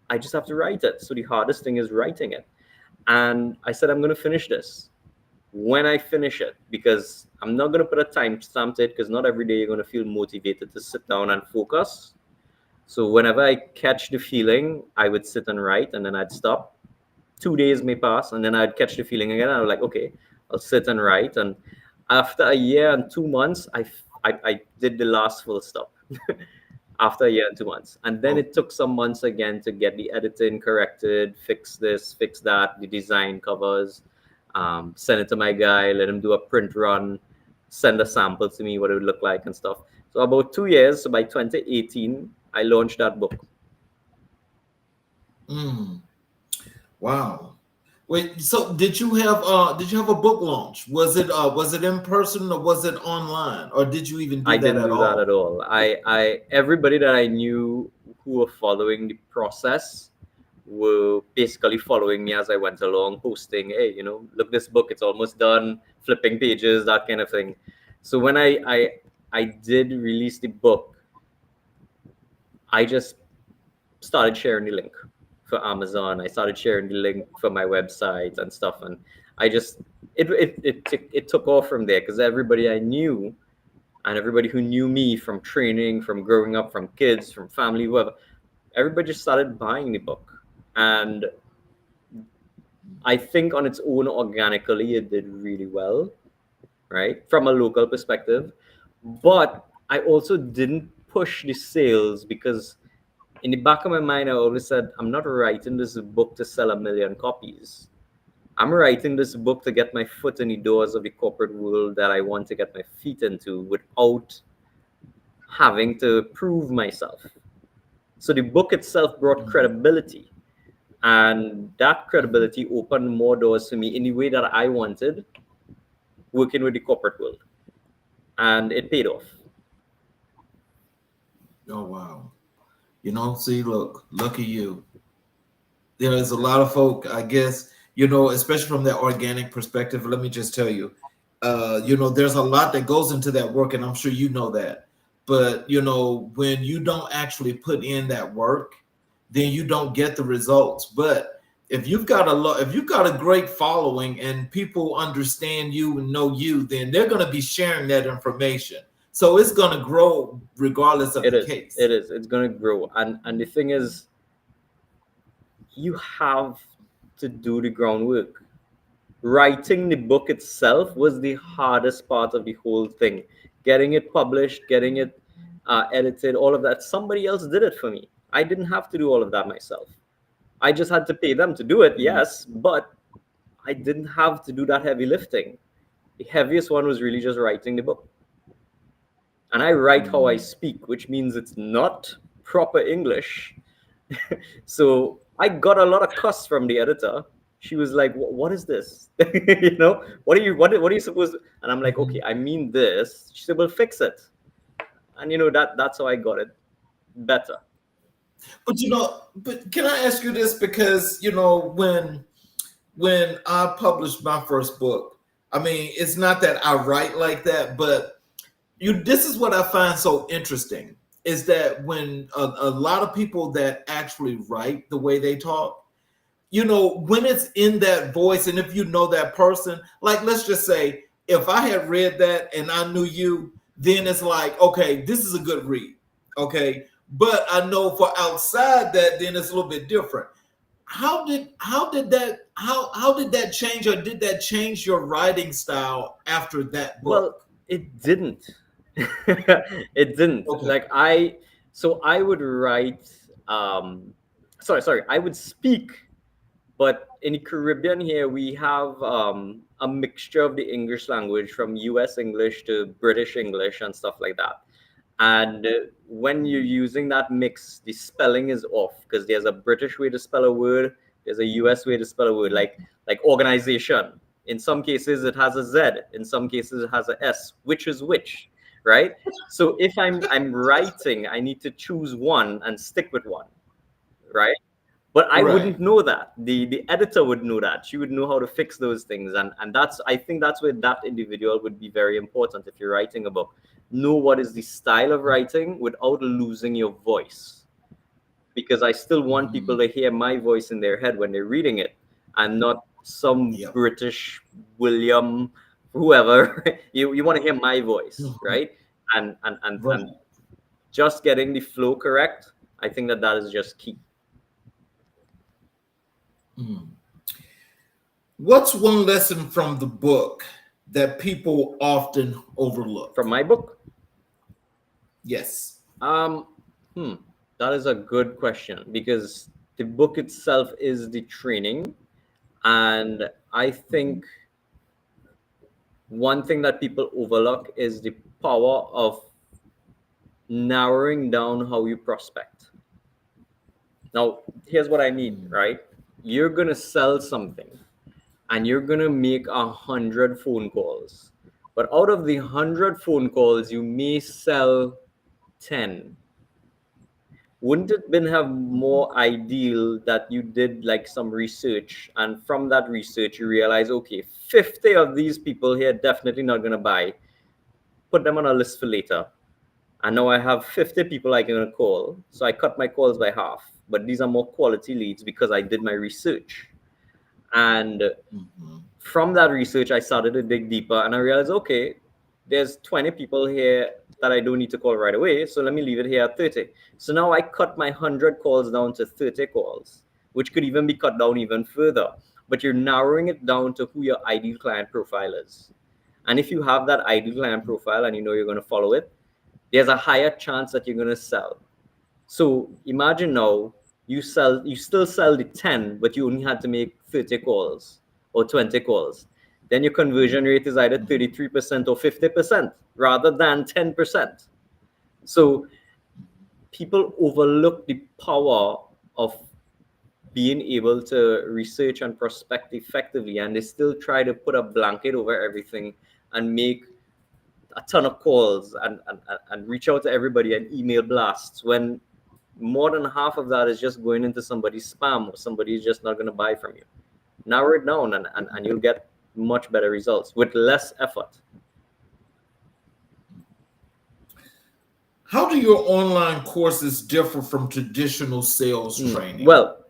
I just have to write it. So the hardest thing is writing it. And I said, I'm going to finish this when I finish it, because I'm not going to put a timestamp to it because not every day you're going to feel motivated to sit down and focus. So whenever I catch the feeling, I would sit and write and then I'd stop. 2 days may pass and then I'd catch the feeling again. I was like, okay, I'll sit and write. And after a year and 2 months, I did the last full stop. After a year and 2 months. And then it took some months again to get the editing corrected, fix this, fix that, the design covers, send it to my guy, let him do a print run, send a sample to me, what it would look like and stuff. So about 2 years, so by 2018, I launched that book. Wow. Wait, so did you have a book launch? Was it in person or was it online? Or did you even do I that didn't at do all? that at all. I everybody that I knew who were following the process were basically following me as I went along, posting, "Hey, look, this book, it's almost done," flipping pages, that kind of thing. So when I did release the book, I just started sharing the link for Amazon. I started sharing the link for my website and stuff, and I just it took off from there because everybody I knew and everybody who knew me from training, from growing up, from kids, from family, whoever, everybody just started buying the book. And I think on its own, organically, it did really well, right? From a local perspective. But I also didn't push the sales because in the back of my mind, I always said, I'm not writing this book to sell 1 million copies. I'm writing this book to get my foot in the doors of the corporate world that I want to get my feet into without having to prove myself. So the book itself brought credibility, and that credibility opened more doors for me in the way that I wanted, working with the corporate world, and it paid off. Oh wow. See, look at you. There is a lot of folk, I guess, especially from that organic perspective. Let me just tell you, there's a lot that goes into that work, and I'm sure you know that. But when you don't actually put in that work, then you don't get the results. But if you've got a great following and people understand you and know you, then they're going to be sharing that information. So it's going to grow regardless of the case. It is. It's going to grow. And the thing is, you have to do the groundwork. Writing the book itself was the hardest part of the whole thing. Getting it published, getting it edited, all of that. Somebody else did it for me. I didn't have to do all of that myself. I just had to pay them to do it, yes, but I didn't have to do that heavy lifting. The heaviest one was really just writing the book. And I write how I speak, which means it's not proper English. So I got a lot of cuss from the editor. She was like, "What is this? What are you supposed to?" And I'm like, "Okay, I mean this." She said, "Well, fix it." And that's how I got it better. But can I ask you this? Because when I published my first book, I mean, it's not that I write like that, but this is what I find so interesting is that when a lot of people that actually write the way they talk, when it's in that voice, and if you know that person, like let's just say if I had read that and I knew you, then it's like, okay, this is a good read. Okay. But I know for outside that, then it's a little bit different. How did that change, or did that change your writing style after that book? Well, it didn't. It didn't. Okay. Like I would write sorry, I would speak, but in the Caribbean here, we have a mixture of the English language from US English to British English and stuff like that. And when you're using that mix, the spelling is off because there's a British way to spell a word, there's a US way to spell a word, like organization. In some cases, it has a Z. In some cases, it has a S. Which is which, right? So if I'm writing, I need to choose one and stick with one, right? But I Right. wouldn't know that. The editor would know that. She would know how to fix those things. And that's, I think that's where that individual would be very important if you're writing a book. Know what is the style of writing without losing your voice. Because I still want people to hear my voice in their head when they're reading it, and not some Yep. British William, whoever. You want to hear my voice, right? And just getting the flow correct, I think that is just key. What's one lesson from the book that people often overlook? From my book? Yes. That is a good question, because the book itself is the training, and I think one thing that people overlook is the power of narrowing down how you prospect. Now, here's what I mean, right? You're gonna sell something, and you're gonna make 100 phone calls, but out of the 100 phone calls, you may sell 10. Wouldn't it been have more ideal that you did like some research, and from that research you realize, okay, 50 of these people here definitely not going to buy, put them on a list for later, and now I have 50 people I can call, so I cut my calls by half, but these are more quality leads because I did my research. And from that research I started to dig deeper, and I realized, okay, there's 20 people here that I don't need to call right away, so let me leave it here at 30. So now I cut my 100 calls down to 30 calls, which could even be cut down even further. But you're narrowing it down to who your ideal client profile is. And if you have that ideal client profile and you know you're going to follow it, there's a higher chance that you're going to sell. So imagine now you still sell the 10, but you only had to make 30 calls or 20 calls. Then your conversion rate is either 33% or 50% rather than 10%. So people overlook the power of being able to research and prospect effectively, and they still try to put a blanket over everything and make a ton of calls and reach out to everybody and email blasts, when more than half of that is just going into somebody's spam, or somebody's just not going to buy from you. Narrow it down, and you'll get much better results with less effort. How do your online courses differ from traditional sales training? Well,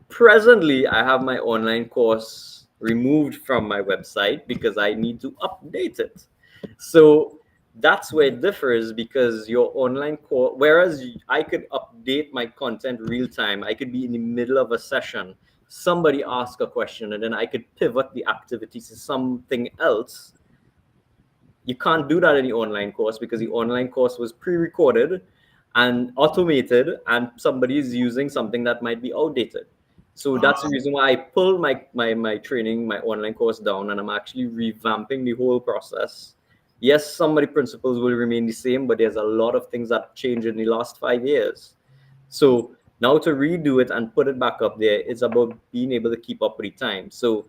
presently I have my online course removed from my website because I need to update it. So that's where it differs, because your online course, whereas I could update my content real time, I could be in the middle of a session, somebody ask a question, and then I could pivot the activity to something else. You can't do that in the online course, because the online course was pre-recorded and automated, and somebody is using something that might be outdated. So that's the reason why I pulled my training, my online course down, and I'm actually revamping the whole process. Yes, some of the principles will remain the same, but there's a lot of things that changed in the last 5 years. So now to redo it and put it back up there, it's about being able to keep up with the time. So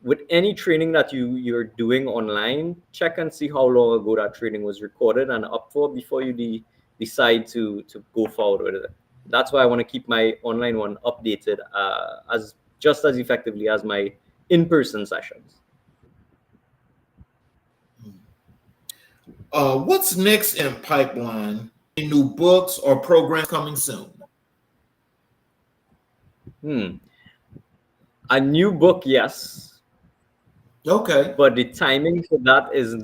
with any training that you're doing online, check and see how long ago that training was recorded and up for before you decide to go forward with it. That's why I want to keep my online one updated as just as effectively as my in-person sessions. What's next in pipeline? Any new books or programs coming soon? A new book, yes. Okay. But the timing for that is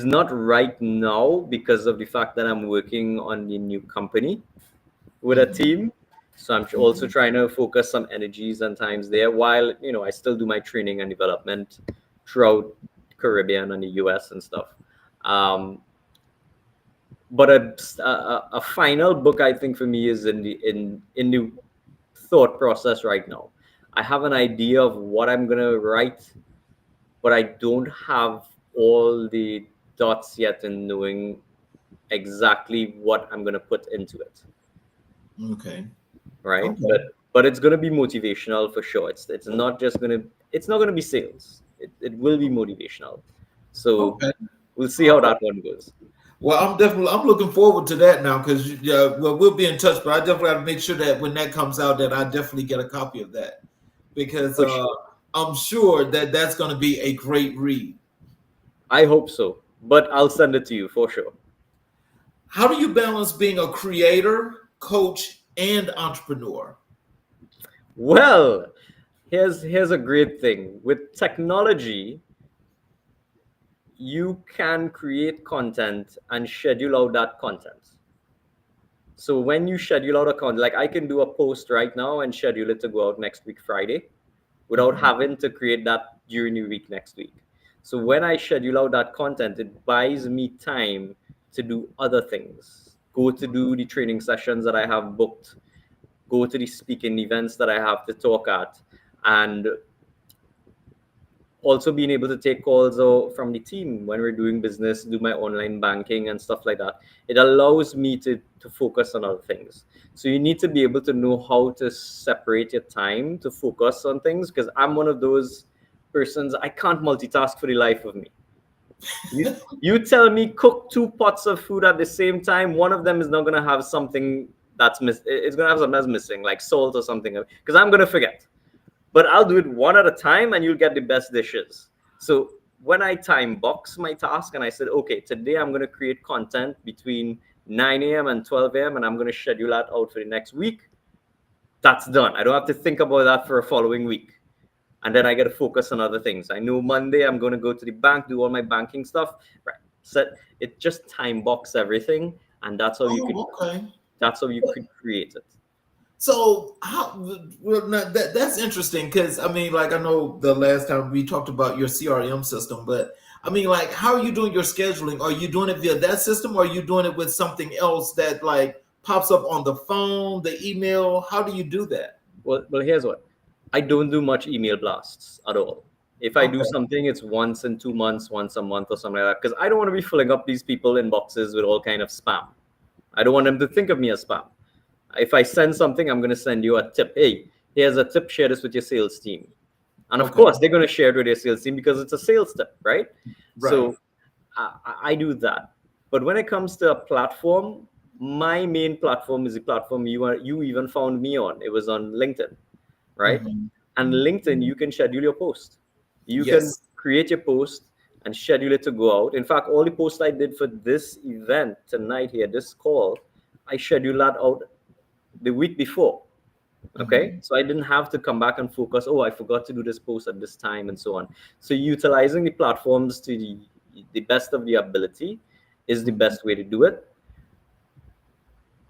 not right now, because of the fact that I'm working on the new company with a team. So I'm also trying to focus some energies and times there, while I still do my training and development throughout Caribbean and the US and stuff. But a final book, I think, for me is in the thought process right now. I have an idea of what I'm gonna write, but I don't have all the dots yet in knowing exactly what I'm gonna put into it. Okay. Right? Okay. But it's gonna be motivational for sure. It's not just gonna it's not gonna be sales. It will be motivational. So Okay. we'll see how that one goes. Well, I'm looking forward to that now because well, we'll be in touch, but I definitely have to make sure that when that comes out, that I definitely get a copy of that because For sure. I'm sure that that's going to be a great read. I hope so. But I'll send it to you for sure. How do you balance being a creator, coach, and entrepreneur? Well, here's a great thing. With technology, you can create content and schedule out that content. So when you schedule out a content, like I can do a post right now and schedule it to go out next week Friday without Mhm. having to create that during the week next week. So when I schedule out that content, it buys me time to do other things. Go to do the training sessions that I have booked, go to the speaking events that I have to talk at, and also being able to take calls from the team when we're doing business, do my online banking and stuff like that. It allows me to focus on other things. So you need to be able to know how to separate your time to focus on things, because I'm one of those persons, I can't multitask for the life of me. You tell me cook two pots of food at the same time, one of them is not going to have something that's it's going to have something that's missing, like salt or something, because I'm going to forget. But I'll do it one at a time and you'll get the best dishes. So when I time box my task and I said, okay, today I'm going to create content between 9 a.m. and 12 a.m. and I'm going to schedule that out for the next week, that's done. I don't have to think about that for a following week. And then I get to focus on other things. I know Monday I'm going to go to the bank, do all my banking stuff. Right. Set it, just time box everything. And Oh, okay. that's how you could create it. So how well, now that's interesting because I mean, like I know the last time we talked about your CRM system, but I mean, like, how are you doing your scheduling? Are you doing it via that system, or are you doing it with something else that like pops up on the phone, the email? How do you do that? Well, here's what. I don't do much email blasts at all. If I do Okay. something, it's once in 2 months, once a month, or something like that. Because I don't want to be filling up these people inboxes with all kind of spam. I don't want them to think of me as spam. If I send something, I'm going to send you a tip. Hey, here's a tip. Share this with your sales team. And of Okay. course, they're going to share it with their sales team because it's a sales tip, right? Right. So I do that. But when it comes to a platform, my main platform is the platform you even found me on. It was on LinkedIn, right? Mhm. And LinkedIn, you can schedule your post. You can Yes. create your post and schedule it to go out. In fact, all the posts I did for this event tonight here, this call, I scheduled that out the week before. Okay. Mhm. So I didn't have to come back and focus, oh, I forgot to do this post at this time and so on. So utilizing the platforms to the best of the ability is the Mhm. best way to do it.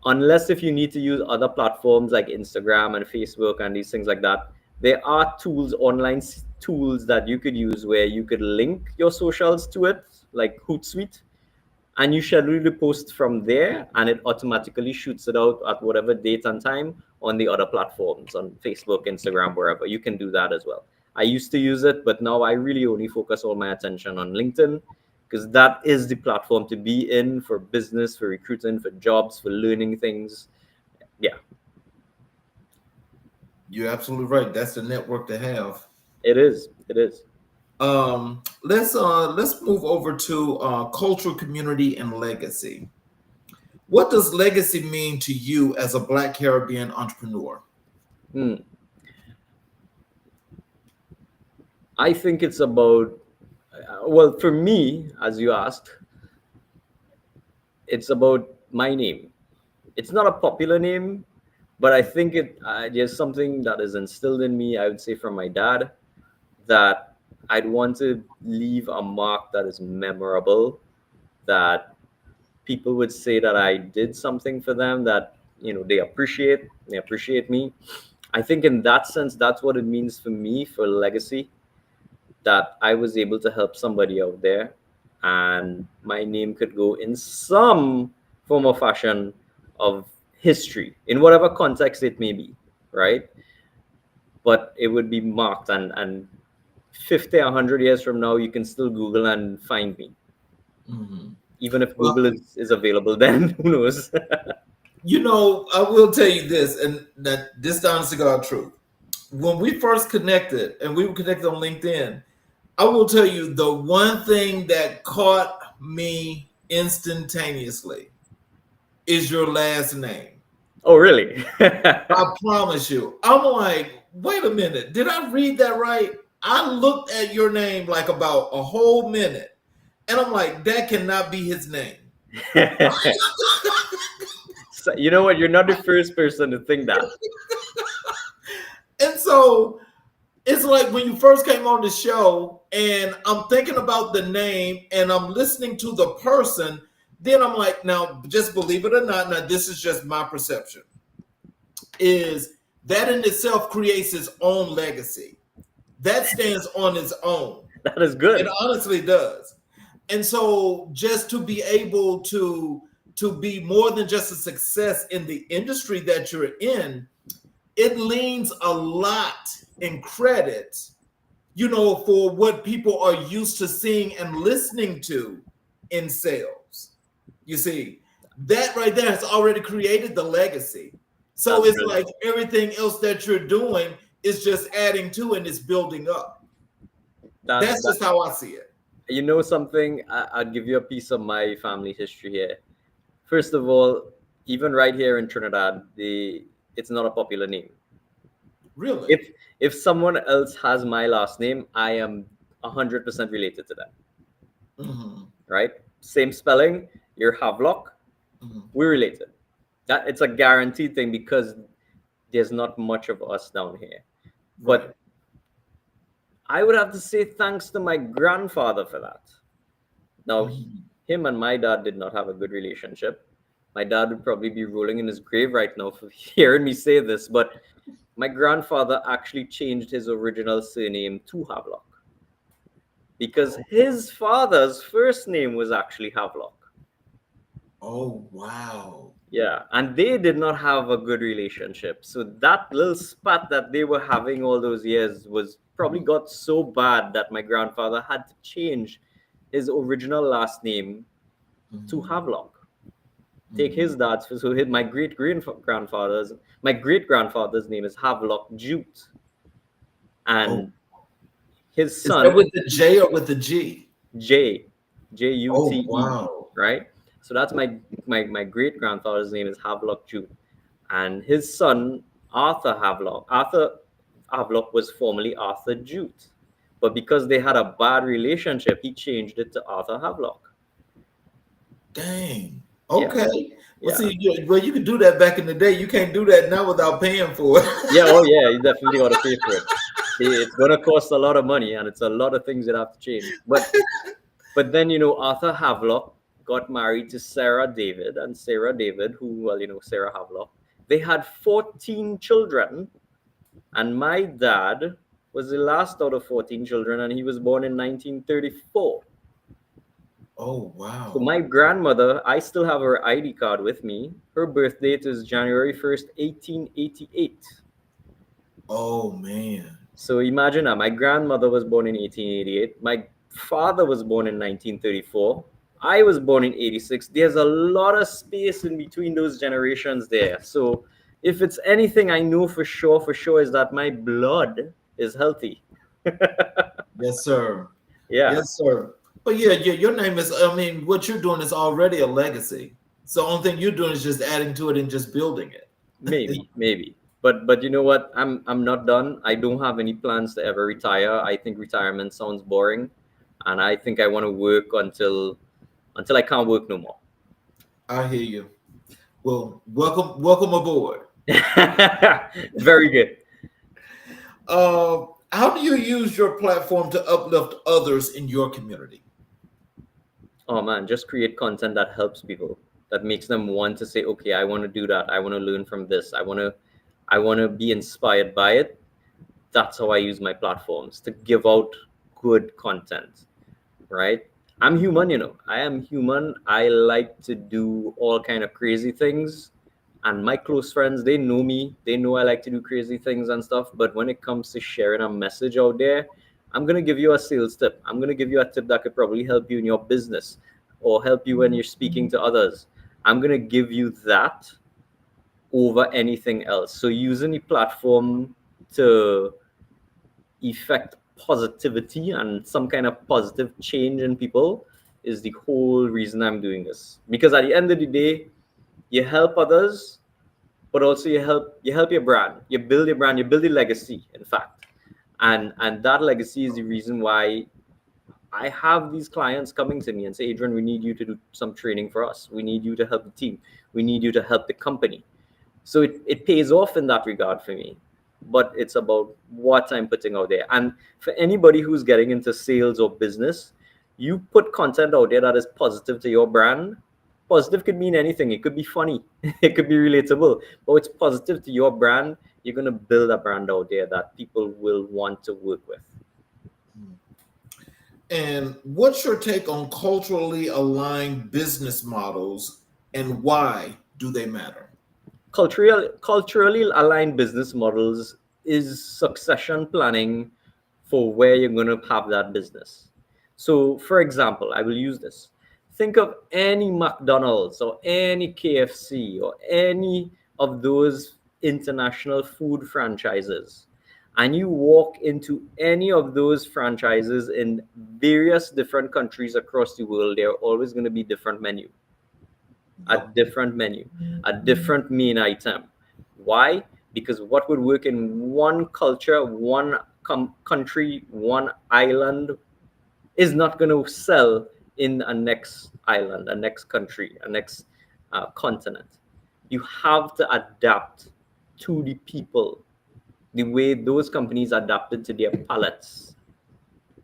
Unless if you need to use other platforms like Instagram and Facebook and these things like that, there are tools, online tools that you could use where you could link your socials to it, like Hootsuite, and you schedule the post from there, and it automatically shoots it out at whatever date and time on the other platforms, on Facebook, Instagram, wherever. You can do that as well. I used to use it, but now I really only focus all my attention on LinkedIn, because that is the platform to be in for business, for recruiting, for jobs, for learning things. Yeah, You're absolutely right. That's the network to have. it is. It is. Let's move over to cultural community and legacy. What does legacy mean to you as a Black Caribbean entrepreneur? Hmm. I think it's about, well, for me, as you asked, it's about my name. It's not a popular name, but I think there's something that is instilled in me, I would say, from my dad, that I'd want to leave a mark that is memorable, that people would say that I did something for them, that they appreciate me. I think in that sense, that's what it means for me, for legacy, that I was able to help somebody out there, and my name could go in some form or fashion of history in whatever context it may be, right? But it would be marked, and 50, 100 years from now, you can still Google and find me. Mhm. Even if Well, Google is available, then who knows? I will tell you this, and that this is the honest to God truth. When we first connected, and we were connected on LinkedIn, I will tell you the one thing that caught me instantaneously is your last name. Oh, really? I promise you. I'm like, wait a minute, did I read that right? I looked at your name like about a whole minute, and I'm like, that cannot be his name. So, you know what? You're not the first person to think that. And so it's like when you first came on the show, and I'm thinking about the name and I'm listening to the person, then I'm like, now, just believe it or not, now this is just my perception, is that in itself creates its own legacy. That stands on its own. That is It good. honestly does. And so just to be able to be more than just a success in the industry that you're in, it leans a lot in credit, for what people are used to seeing and listening to in sales. You see, that right there has already created the legacy. So That's it's brilliant. like everything else that you're doing is just adding to and it's building up. That That's that just how I see it. you know something. I'll give you a piece of my family history here. First of all, even right here in Trinidad, it's not a popular name. Really. If someone else has my last name, I am 100% related to them. Mhm, Right? Same spelling. You're Havelock. mhm. We're related. That it's a guaranteed thing because there's not much of us down here. Right. But I would have to say thanks to my grandfather for that. Now, Mhm. him and my dad did not have a good relationship. My dad would probably be rolling in his grave right now for hearing me say this, but my grandfather actually changed his original surname to Havelock because Oh, his father's first name was actually Havelock. oh, wow. Yeah, and they did not have a good relationship. So that little spat that they were having all those years was probably Mhm, got so bad that my grandfather had to change his original last name to mhm, Havelock. Take mhm. his dad's, so my great grandfather's name is Havelock Jute, Oh, and his is that son with the J or with the G? J Oh, Jute, wow. right? So that's my great grandfather's name is Havelock Jute, and his son Arthur Havelock was formerly Arthur Jute, but because they had a bad relationship, he changed it to Arthur Havelock. Dang. Yeah, Okay. Well, yeah, see, you could do that back in the day. You can't do that now without paying for it. yeah. Oh yeah, you definitely got to pay for it. It's gonna cost a lot of money, and it's a lot of things that have to change. But then Arthur Havelock got married to Sarah David, and Sarah David, who Sarah Havelock, they had 14 children, and my dad was the last out of 14 children, and he was born in 1934. Oh, So wow. my grandmother, I still have her ID card with me. Her birth date is January 1st, 1888. Oh, man. So imagine that my grandmother was born in 1888. My father was born in 1934. I was born in 86. There's a lot of space in between those generations there. So if it's anything I know for sure, is that my blood is healthy. Yes, sir. Yeah, Yes, sir. But yeah, your name is, I mean, what you're doing is already a legacy. So the only thing you're doing is just adding to it and just building it. maybe. But you know what? I'm not done. I don't have any plans to ever retire. I think retirement sounds boring, and I think I want to work until I can't work no more. I hear you. Well, welcome aboard. Very good. How do you use your platform to uplift others in your community? Oh man, just create content that helps people, that makes them want to say, okay, I want to do that. I want to learn from this. I want to be inspired by it. That's how I use my platforms to give out good content, right? I'm human, you know. I am human. I like to do all kind of crazy things. And my close friends, they know me. They know I like to do crazy things and stuff. But when it comes to sharing a message out there, I'm gonna give you a sales tip. I'm gonna give you a tip that could probably help you in your business or help you when you're speaking to others. I'm gonna give you that over anything else. So using the platform to effect positivity and some kind of positive change in people is the whole reason I'm doing this. Because at the end of the day, you help others, but also you help your brand. You build your brand, you build a legacy, in fact. And that legacy is the reason why I have these clients coming to me and say, Adrian, we need you to do some training for us. We need you to help the team. We need you to help the company. So it pays off in that regard for me. But it's about what I'm putting out there. And for anybody who's getting into sales or business, you put content out there that is positive to your brand. Positive could mean anything. It could be funny. It could be relatable. But it's positive to your brand. You're going to build a brand out there that people will want to work with. And what's your take on culturally aligned business models and why do they matter? Culturally aligned business models is succession planning for where you're going to have that business. So for example, I will use this. Think of any McDonald's or any KFC or any of those international food franchises, and you walk into any of those franchises in various different countries across the world, there are always going to be different menu, a Yep. different menu, a different main item. Why? Because what would work in one culture, one country, one island is not going to sell in a next island, a next country, a next continent. You have to adapt to the people the way those companies adapted to their palates,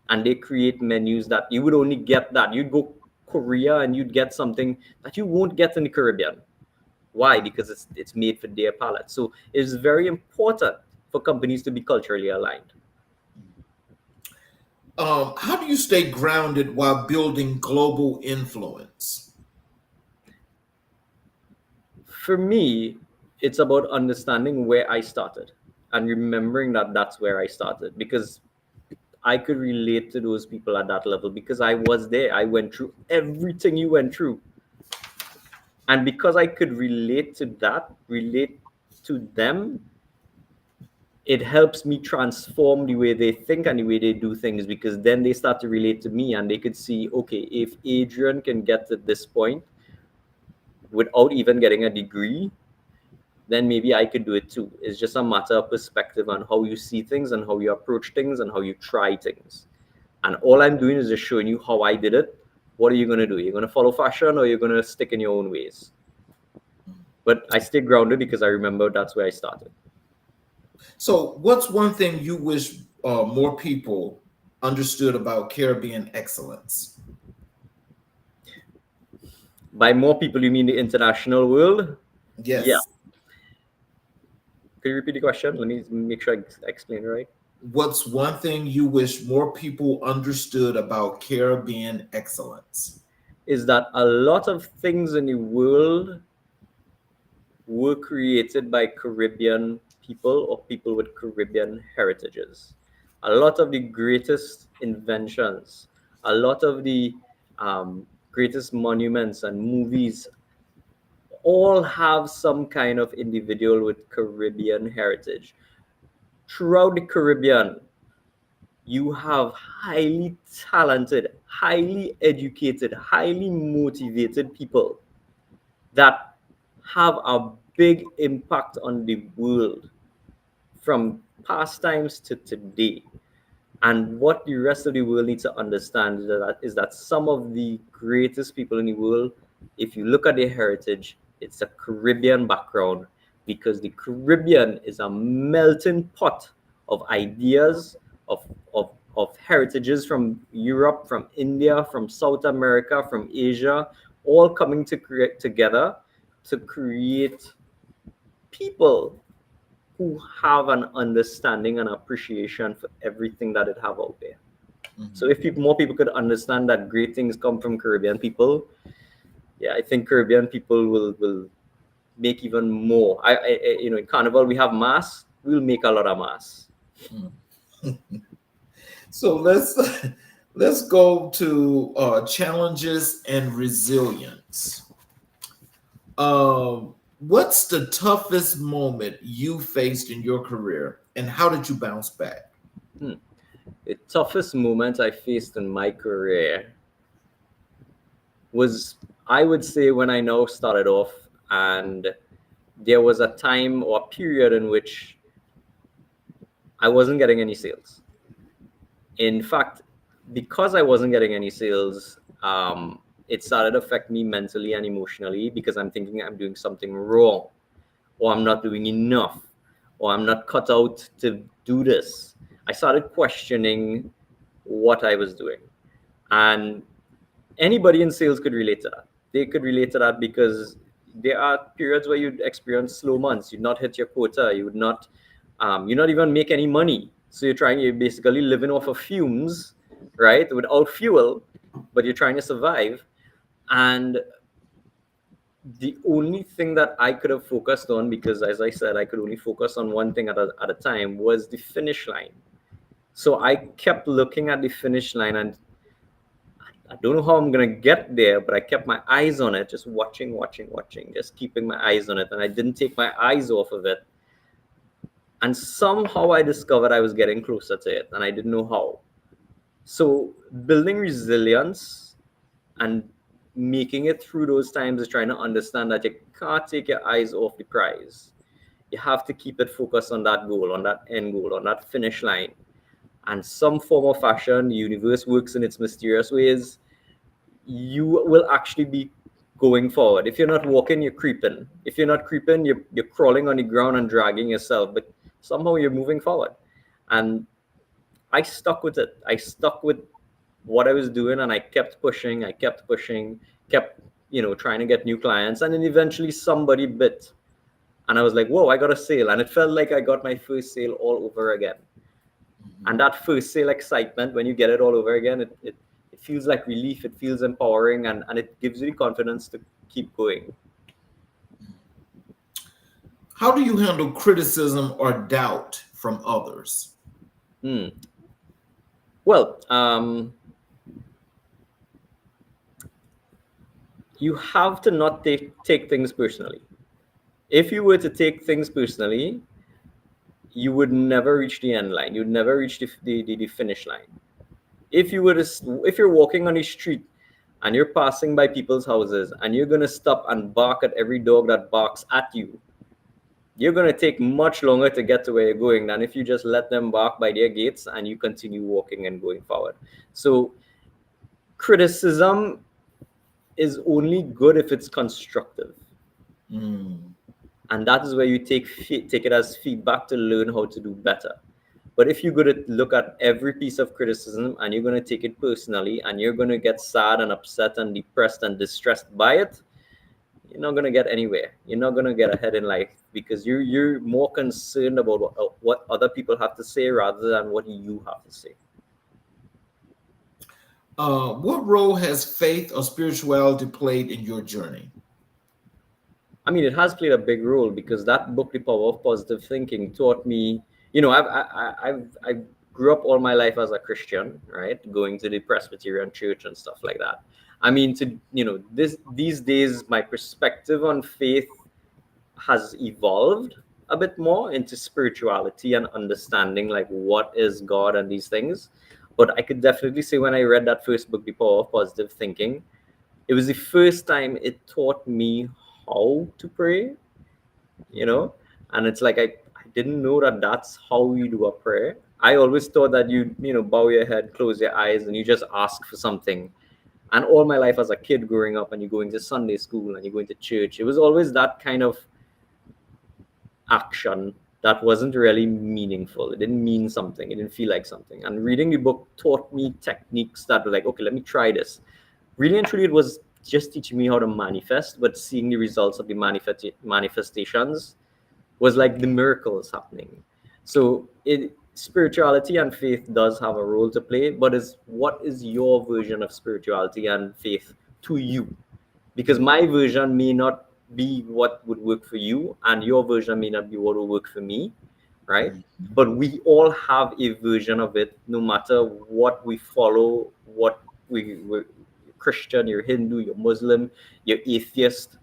and they create menus that you would only get that you'd go Korea and you'd get something that you won't get in the Caribbean. Why? Because it's made for their palate. So it's very important for companies to be culturally aligned. How do you stay grounded while building global influence? For me, it's about understanding where I started and remembering that that's where I started, because I could relate to those people at that level because I was there. I went through everything you went through. And because I could relate to that, relate to them, it helps me transform the way they think and the way they do things, because then they start to relate to me and they could see, okay, if Adrian can get to this point without even getting a degree, then maybe I could do it too. It's just a matter of perspective on how you see things and how you approach things and how you try things. And all I'm doing is just showing you how I did it. What are you going to do? You're going to follow fashion or you're going to stick in your own ways? But I stay grounded because I remember that's where I started. So, what's one thing you wish more people understood about Caribbean excellence? By more people, you mean the international world? Yeah. Yes. Could you repeat the question? Let me make sure I explain it right. What's one thing you wish more people understood about Caribbean excellence? Is that a lot of things in the world were created by Caribbean people or people with Caribbean heritages. A lot of the greatest inventions, a lot of the greatest monuments and movies all have some kind of individual with Caribbean heritage. Throughout the Caribbean, you have highly talented, highly educated, highly motivated people that have a big impact on the world from past times to today. And what the rest of the world needs to understand is that some of the greatest people in the world, if you look at their heritage, it's a Caribbean background, because the Caribbean is a melting pot of ideas, of, of, of heritages from Europe, from India, from South America, from Asia, all coming to create together to create people who have an understanding and appreciation for everything that it have out there. So if more people could understand that great things come from Caribbean people, yeah, I think Caribbean people will make even more. In Carnival we have mass. We'll make a lot of mass. So let's go to challenges and resilience. What's the toughest moment you faced in your career, and how did you bounce back? Hmm. The toughest moment I faced in my career was, I would say, when I now started off, and there was a time or period in which I wasn't getting any sales. In fact, because I wasn't getting any sales, it started to affect me mentally and emotionally, because I'm thinking I'm doing something wrong, or I'm not doing enough, or I'm not cut out to do this. I started questioning what I was doing. And anybody in sales could relate to that. They could relate to that because there are periods where you'd experience slow months. You'd not hit your quota. You not even make any money. So you're basically living off of fumes, right? Without fuel, but you're trying to survive. And the only thing that I could have focused on, because as I said, I could only focus on one thing at a time, was the finish line. So I kept looking at the finish line, and I don't know how I'm gonna get there, but I kept my eyes on it, just watching, just keeping my eyes on it, and I didn't take my eyes off of it. And somehow I discovered I was getting closer to it, and I didn't know how. So building resilience and making it through those times is trying to understand that you can't take your eyes off the prize. You have to keep it focused on that goal, on that end goal, on that finish line. And some form of fashion, the universe works in its mysterious ways. You will actually be going forward. If you're not walking, you're creeping. If you're not creeping, you're crawling on the ground and dragging yourself, but somehow you're moving forward. And I stuck with it. I stuck with what I was doing, and I kept pushing, kept trying to get new clients. And then eventually somebody bit. And I was like, whoa, I got a sale. And it felt like I got my first sale all over again. And that first sale excitement, when you get it all over again, it feels like relief, it feels empowering, and it gives you the confidence to keep going. How do you handle criticism or doubt from others? Well, you have to not take things personally. If you were to take things personally, you would never reach the end line. You'd never reach the finish line. If you're walking on the street and you're passing by people's houses and you're gonna stop and bark at every dog that barks at you, you're gonna take much longer to get to where you're going than if you just let them bark by their gates and you continue walking and going forward. So criticism is only good if it's constructive. And that is where you take it as feedback to learn how to do better. But if you're going to look at every piece of criticism and you're going to take it personally and you're going to get sad and upset and depressed and distressed by it, you're not going to get anywhere. You're not going to get ahead in life, because you're more concerned about what other people have to say rather than what you have to say. What role has faith or spirituality played in your journey? I mean, it has played a big role, because that book, The Power of Positive Thinking, taught me. I grew up all my life as a Christian, right? Going to the Presbyterian church and stuff like that. I mean, these days, my perspective on faith has evolved a bit more into spirituality and understanding, like, what is God and these things. But I could definitely say, when I read that first book, The Power of Positive Thinking, it was the first time it taught me how to pray, and it's like I didn't know that that's how you do a prayer. I always thought that you bow your head, close your eyes, and you just ask for something. And all my life as a kid growing up, and you're going to Sunday school and you're going to church, it was always that kind of action that wasn't really meaningful. It didn't mean something. It didn't feel like something. And reading the book taught me techniques that were like, okay, let me try this. Really and truly, it was just teaching me how to manifest, but seeing the results of the manifestations was like the miracles happening. So spirituality and faith does have a role to play, but is what is your version of spirituality and faith to you? Because my version may not be what would work for you, and your version may not be what will work for me, right? But we all have a version of it, no matter what we follow, what we're Christian, you're Hindu, you're Muslim, you're atheist.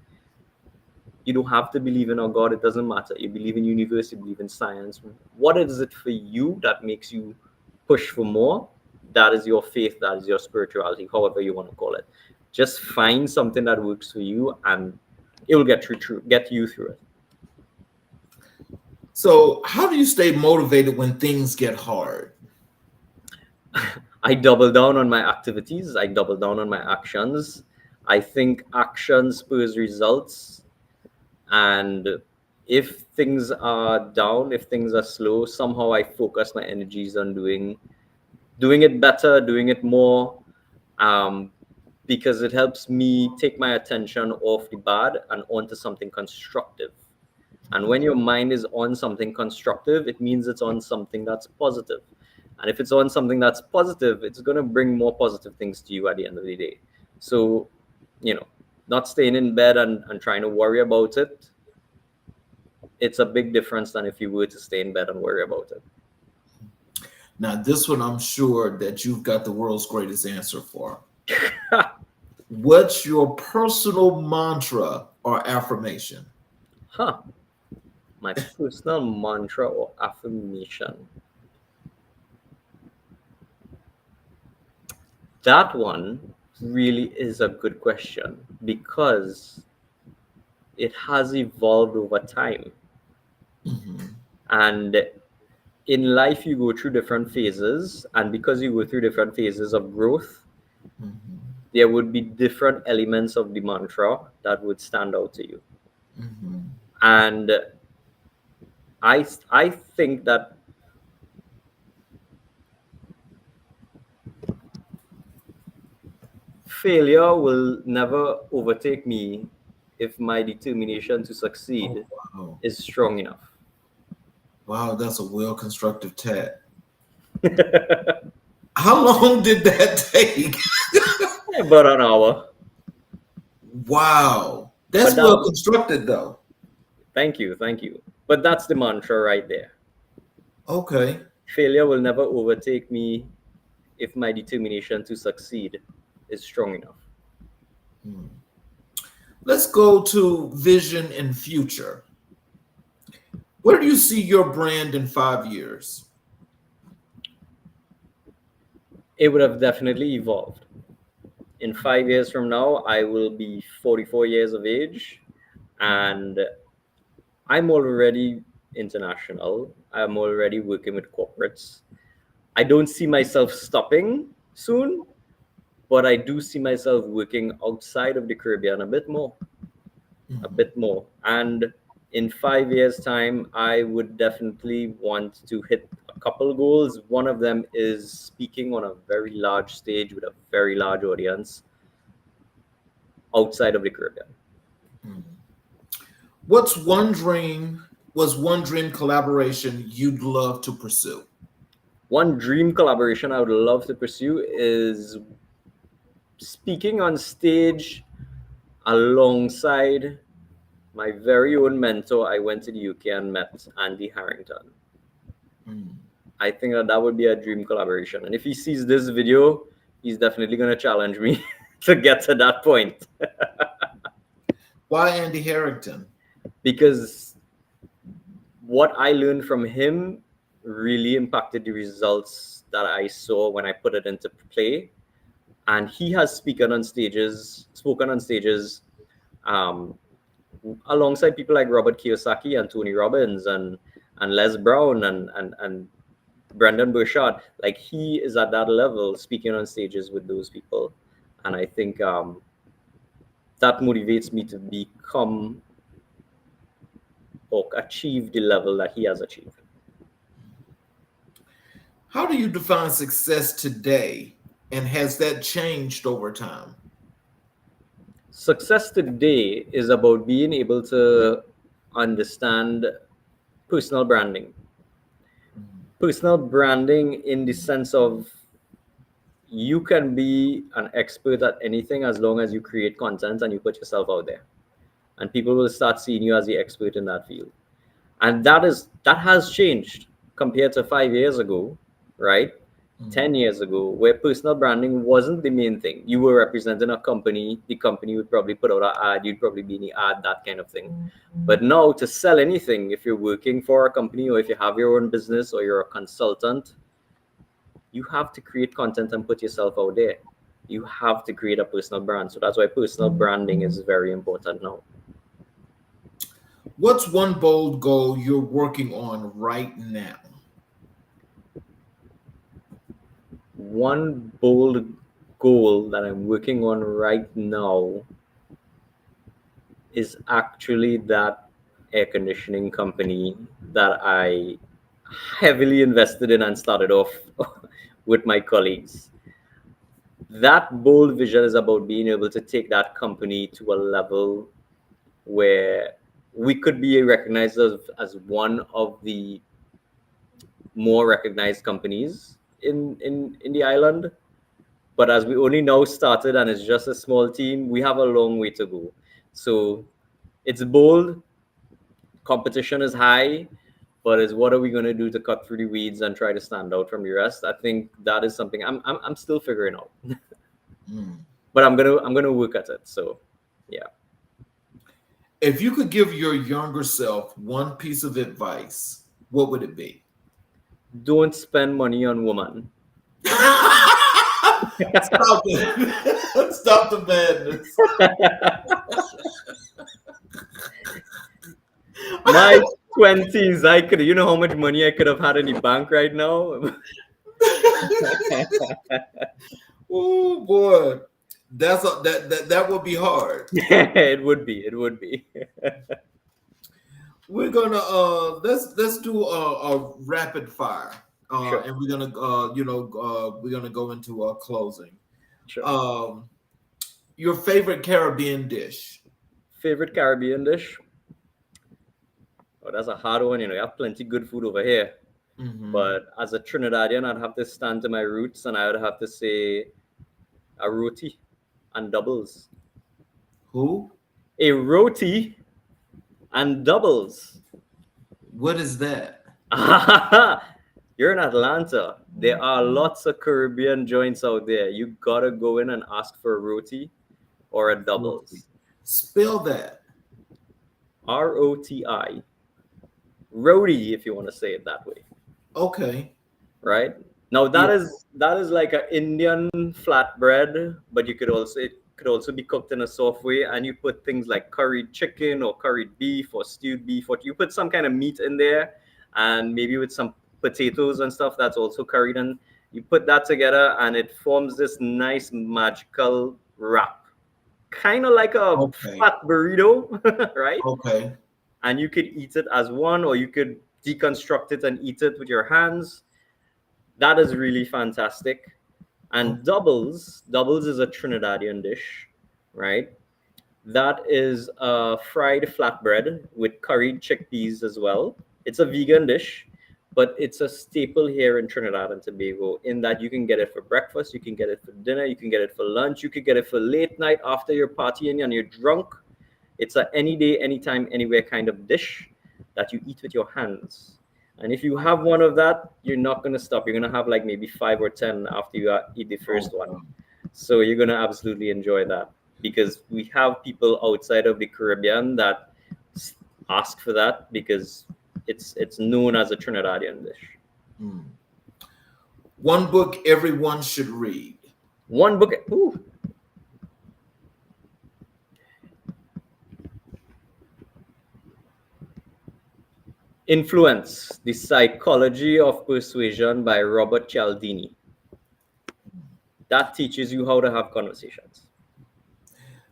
You don't have to believe in a God. It doesn't matter. You believe in universe, you believe in science. What is it for you that makes you push for more? That is your faith. That is your spirituality, however you want to call it. Just find something that works for you, and it will get you through it. So, how do you stay motivated when things get hard? I double down on my activities. I double down on my actions. I think action spurs results. And if things are down, if things are slow, somehow I focus my energies on doing it better, doing it more, because it helps me take my attention off the bad and onto something constructive. And when your mind is on something constructive, it means it's on something that's positive. And if it's on something that's positive, it's going to bring more positive things to you at the end of the day. So, not staying in bed and trying to worry about it, it's a big difference than if you were to stay in bed and worry about it. Now, this one I'm sure that you've got the world's greatest answer for. What's your personal mantra or affirmation? My personal mantra or affirmation. That one really is a good question because it has evolved over time. Mm-hmm. And in life, you go through different phases. And because you go through different phases of growth, Mm-hmm. there would be different elements of the mantra that would stand out to you. Mm-hmm. And I think that failure will never overtake me if my determination to succeed is strong enough. Wow, that's a well-constructed tat. How long did that take? About an hour. Wow. That's well-constructed, though. Thank you. But that's the mantra right there. Okay. Failure will never overtake me if my determination to succeed is strong enough. Let's go to vision and future. Where do you see your brand in 5 years? It would have definitely evolved. In 5 years from now, I will be 44 years of age, and I'm already international. I'm already working with corporates. I don't see myself stopping soon, but I do see myself working outside of the Caribbean a bit more. And in 5 years' time, I would definitely want to hit a couple goals. One of them is speaking on a very large stage with a very large audience outside of the Caribbean. Was one dream collaboration you'd love to pursue? One dream collaboration I would love to pursue is speaking on stage alongside my very own mentor. I went to the UK and met Andy Harrington. I think that would be a dream collaboration. And if he sees this video, he's definitely going to challenge me to get to that point. Why Andy Harrington? Because what I learned from him really impacted the results that I saw when I put it into play. And he has spoken on stages alongside people like Robert Kiyosaki and Tony Robbins and Les Brown and Brendan Burchard. Like, he is at that level speaking on stages with those people. And I think that motivates me to become or achieve the level that he has achieved. How do you define success today, and has that changed over time? Success today is about being able to understand personal branding. Personal branding in the sense of you can be an expert at anything as long as you create content and you put yourself out there, and people will start seeing you as the expert in that field. And that has changed compared to 5 years ago, right? 10 years ago, where personal branding wasn't the main thing. You were representing a company, the company would probably put out an ad, you'd probably be in the ad, that kind of thing. But now, to sell anything, if you're working for a company or if you have your own business or you're a consultant, you have to create content and put yourself out there. You have to create a personal brand. So that's why personal branding is very important now. What's one bold goal you're working on right now? One bold goal that I'm working on right now is actually that air conditioning company that I heavily invested in and started off with my colleagues. That bold vision is about being able to take that company to a level where we could be recognized as one of the more recognized companies in the island. But as we only now started and it's just a small team, we have a long way to go. So it's bold, competition is high, but it's what are we going to do to cut through the weeds and try to stand out from the rest? I think that is something I'm still figuring out. But I'm gonna work at it. So yeah. If you could give your younger self one piece of advice, what would it be? Don't spend money on women. Stop it. Stop the madness. My 20s, I could, you know how much money I could have had in the bank right now? Oh boy. That would be hard. It would be. We're gonna let's do a rapid fire. Sure. And we're gonna we're gonna go into closing. Sure. Your favorite Caribbean dish? Favorite Caribbean dish? Oh, that's a hard one. You have plenty good food over here. But as a Trinidadian, I'd have to stand to my roots and I would have to say a roti and doubles. Who? A roti and doubles. What is that? You're in Atlanta. There are lots of Caribbean joints out there. You gotta go in and ask for a roti or a doubles. Spell that. ROTI. Roti, if you want to say it that way. Okay. Right? Now that is like an Indian flatbread, but it could also be cooked in a soft way, and you put things like curried chicken or curried beef or stewed beef, or you put some kind of meat in there, and maybe with some potatoes and stuff that's also curried, and you put that together, and it forms this nice magical wrap, kind of like a fat burrito, right? Okay. And you could eat it as one, or you could deconstruct it and eat it with your hands. That is really fantastic. And doubles is a Trinidadian dish, right? That is a fried flatbread with curried chickpeas as well. It's a vegan dish, but it's a staple here in Trinidad and Tobago, in that you can get it for breakfast, you can get it for dinner, you can get it for lunch, you could get it for late night after you're partying and you're drunk. It's a any day, anytime, anywhere kind of dish that you eat with your hands. And if you have one of that, you're not going to stop. You're going to have like maybe 5 or 10 after you eat the first one. So you're going to absolutely enjoy that, because we have people outside of the Caribbean that ask for that because it's known as a Trinidadian dish. One book everyone should read. One book. Ooh. Influence: The Psychology of Persuasion by Robert Cialdini. That teaches you how to have conversations.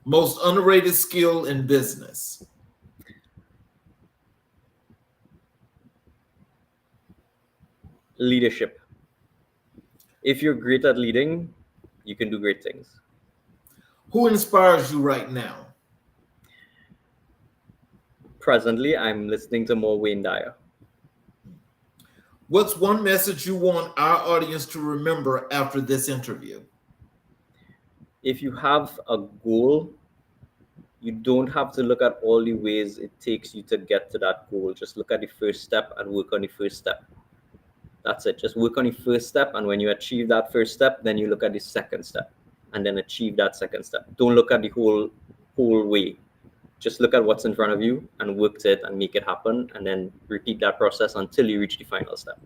Most underrated skill in business. Leadership. If you're great at leading, you can do great things. Who inspires you right now? Presently, I'm listening to more Wayne Dyer. What's one message you want our audience to remember after this interview? If you have a goal, you don't have to look at all the ways it takes you to get to that goal. Just look at the first step and work on the first step. That's it. Just work on the first step. And when you achieve that first step, then you look at the second step and then achieve that second step. Don't look at the whole way. Just look at what's in front of you and work to it and make it happen. And then repeat that process until you reach the final step.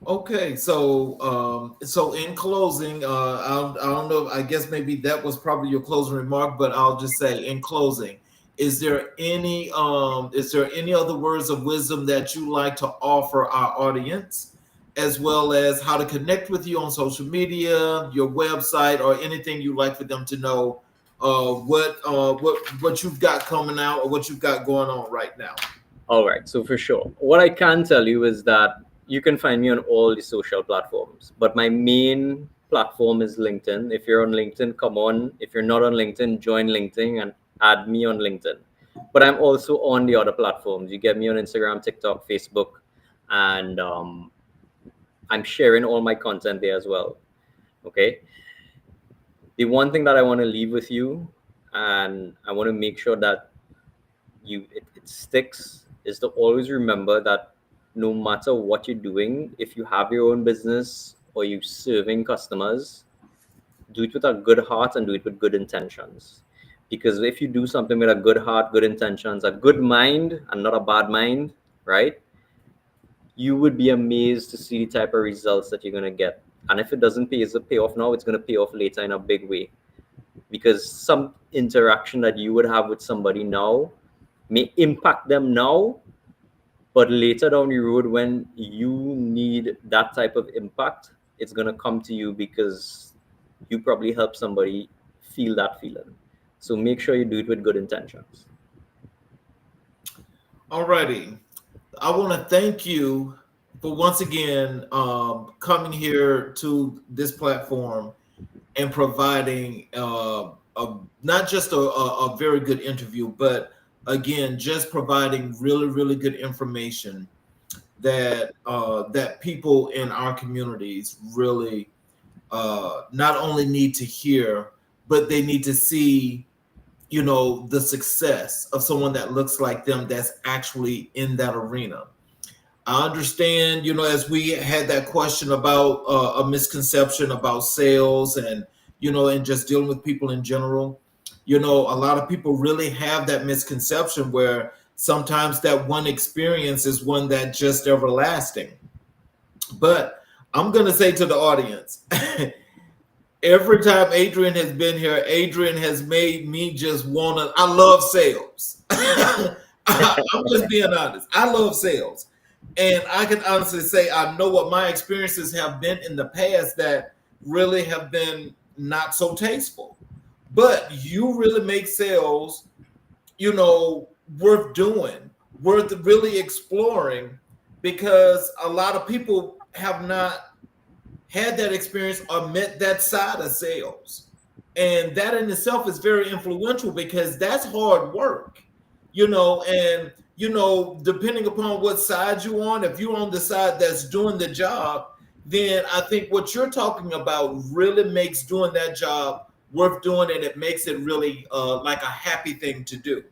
Okay, so in closing, I don't know. I guess maybe that was probably your closing remark, but I'll just say in closing, is there any other words of wisdom that you like to offer our audience, as well as how to connect with you on social media, your website, or anything you'd like for them to know? What you've got coming out or what you've got going on right now? All right. So for sure, what I can tell you is that you can find me on all the social platforms, but my main platform is LinkedIn. If you're on LinkedIn, come on. If you're not on LinkedIn, join LinkedIn and add me on LinkedIn. But I'm also on the other platforms. You get me on Instagram, TikTok, Facebook, and I'm sharing all my content there as well. Okay. The one thing that I want to leave with you, and I want to make sure that it sticks, is to always remember that no matter what you're doing, if you have your own business or you're serving customers, do it with a good heart and do it with good intentions. Because if you do something with a good heart, good intentions, a good mind, and not a bad mind, right? You would be amazed to see the type of results that you're going to get. And if it doesn't pay off now, it's going to pay off later in a big way. Because some interaction that you would have with somebody now may impact them now, but later down the road, when you need that type of impact, it's going to come to you because you probably help somebody feel that feeling. So make sure you do it with good intentions. Alrighty. I want to thank you for once again coming here to this platform and providing not just a very good interview, but again, just providing really, really good information that that people in our communities really not only need to hear, but they need to see, the success of someone that looks like them that's actually in that arena. I understand, as we had that question about a misconception about sales and, and just dealing with people in general, a lot of people really have that misconception where sometimes that one experience is one that just everlasting. But I'm going to say to the audience, every time Adrian has been here, Adrian has made me just want to, I love sales. I'm just being honest. I love sales. And I can honestly say I know what my experiences have been in the past that really have been not so tasteful. But you really make sales, worth doing, worth really exploring, because a lot of people have not had that experience or met that side of sales. And that in itself is very influential because that's hard work, and depending upon what side you're on, if you're on the side that's doing the job, then I think what you're talking about really makes doing that job worth doing, and it makes it really like a happy thing to do.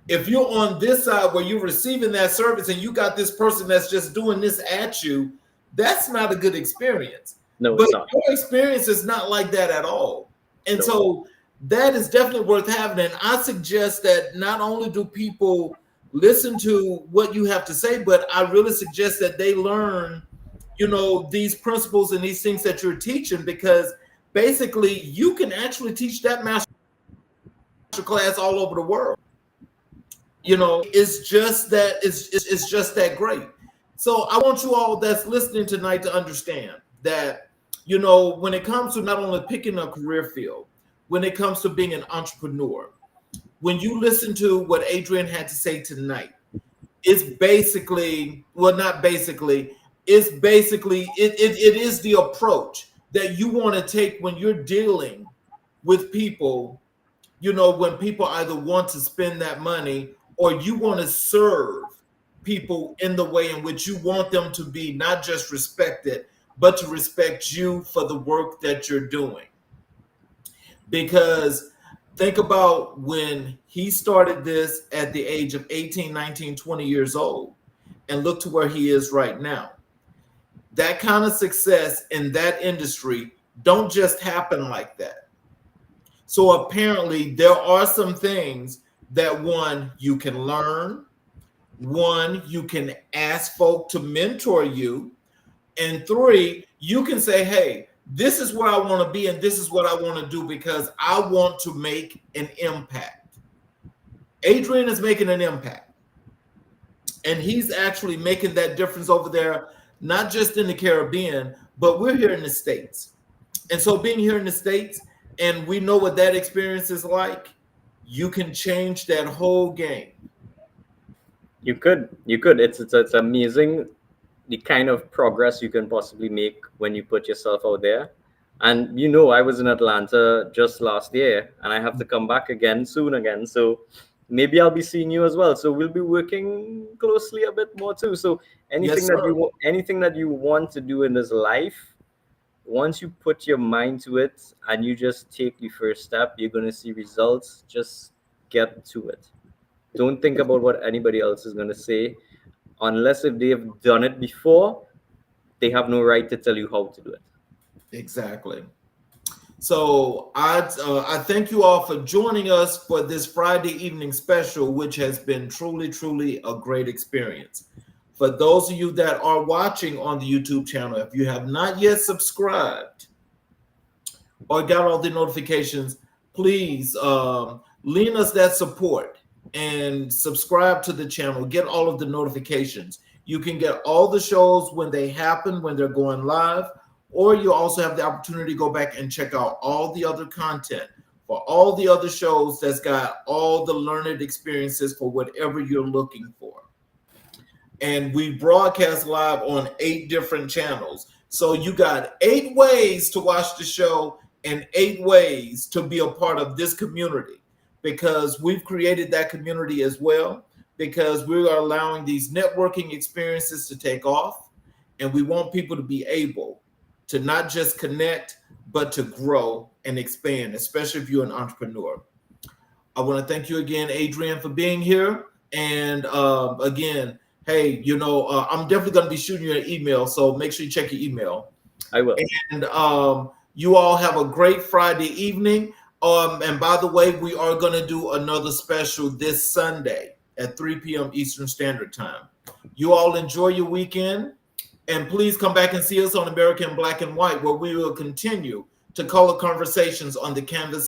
If you're on this side where you're receiving that service and you got this person that's just doing this at you, that's not a good experience. No, but it's not. your experience is not like that at all. And No. so that is definitely worth having. And I suggest that not only do people listen to what you have to say, but I really suggest that they learn, these principles and these things that you're teaching, because basically you can actually teach that master class all over the world. It's just that it's just that great. So I want you all that's listening tonight to understand that, when it comes to not only picking a career field, when it comes to being an entrepreneur, when you listen to what Adrian had to say tonight, it's basically, well, not basically, it's basically, it is the approach that you want to take when you're dealing with people, when people either want to spend that money or you want to serve people in the way in which you want them to be not just respected, but to respect you for the work that you're doing. Because think about when he started this at the age of 18, 19, 20 years old, and look to where he is right now. That kind of success in that industry don't just happen like that. So apparently there are some things that, one, you can learn, one, you can ask folk to mentor you, and three, you can say, hey, this is where I want to be and this is what I want to do because I want to make an impact. Adrian is making an impact, and he's actually making that difference over there, not just in the Caribbean, but we're here in the States. And so being here in the States, and we know what that experience is like, you can change that whole game. You could. It's amazing the kind of progress you can possibly make when you put yourself out there. And I was in Atlanta just last year, and I have to come back again soon again. So maybe I'll be seeing you as well. So we'll be working closely a bit more too. So anything that you want to do in this life, once you put your mind to it and you just take the first step, you're going to see results. Just get to it. Don't think about what anybody else is going to say. Unless if they have done it before, they have no right to tell you how to do it. Exactly. So I thank you all for joining us for this Friday evening special, which has been truly, truly a great experience. For those of you that are watching on the YouTube channel, if you have not yet subscribed or got all the notifications, please lend us that support and subscribe to the channel. Get all of the notifications. You can get all the shows when they happen, when they're going live, or you also have the opportunity to go back and check out all the other content for all the other shows that's got all the learned experiences for whatever you're looking for. And we broadcast live on 8 different channels. So you got 8 ways to watch the show and 8 ways to be a part of this community, because we've created that community as well, because we are allowing these networking experiences to take off, and we want people to be able to not just connect, but to grow and expand, especially if you're an entrepreneur. I want to thank you again, Adrian, for being here. And again, hey, I'm definitely going to be shooting you an email, so make sure you check your email. I will. And you all have a great Friday evening. And by the way, we are going to do another special this Sunday at 3 p.m. Eastern Standard Time. You all enjoy your weekend, and please come back and see us on American Black and White, where we will continue to color conversations on the canvas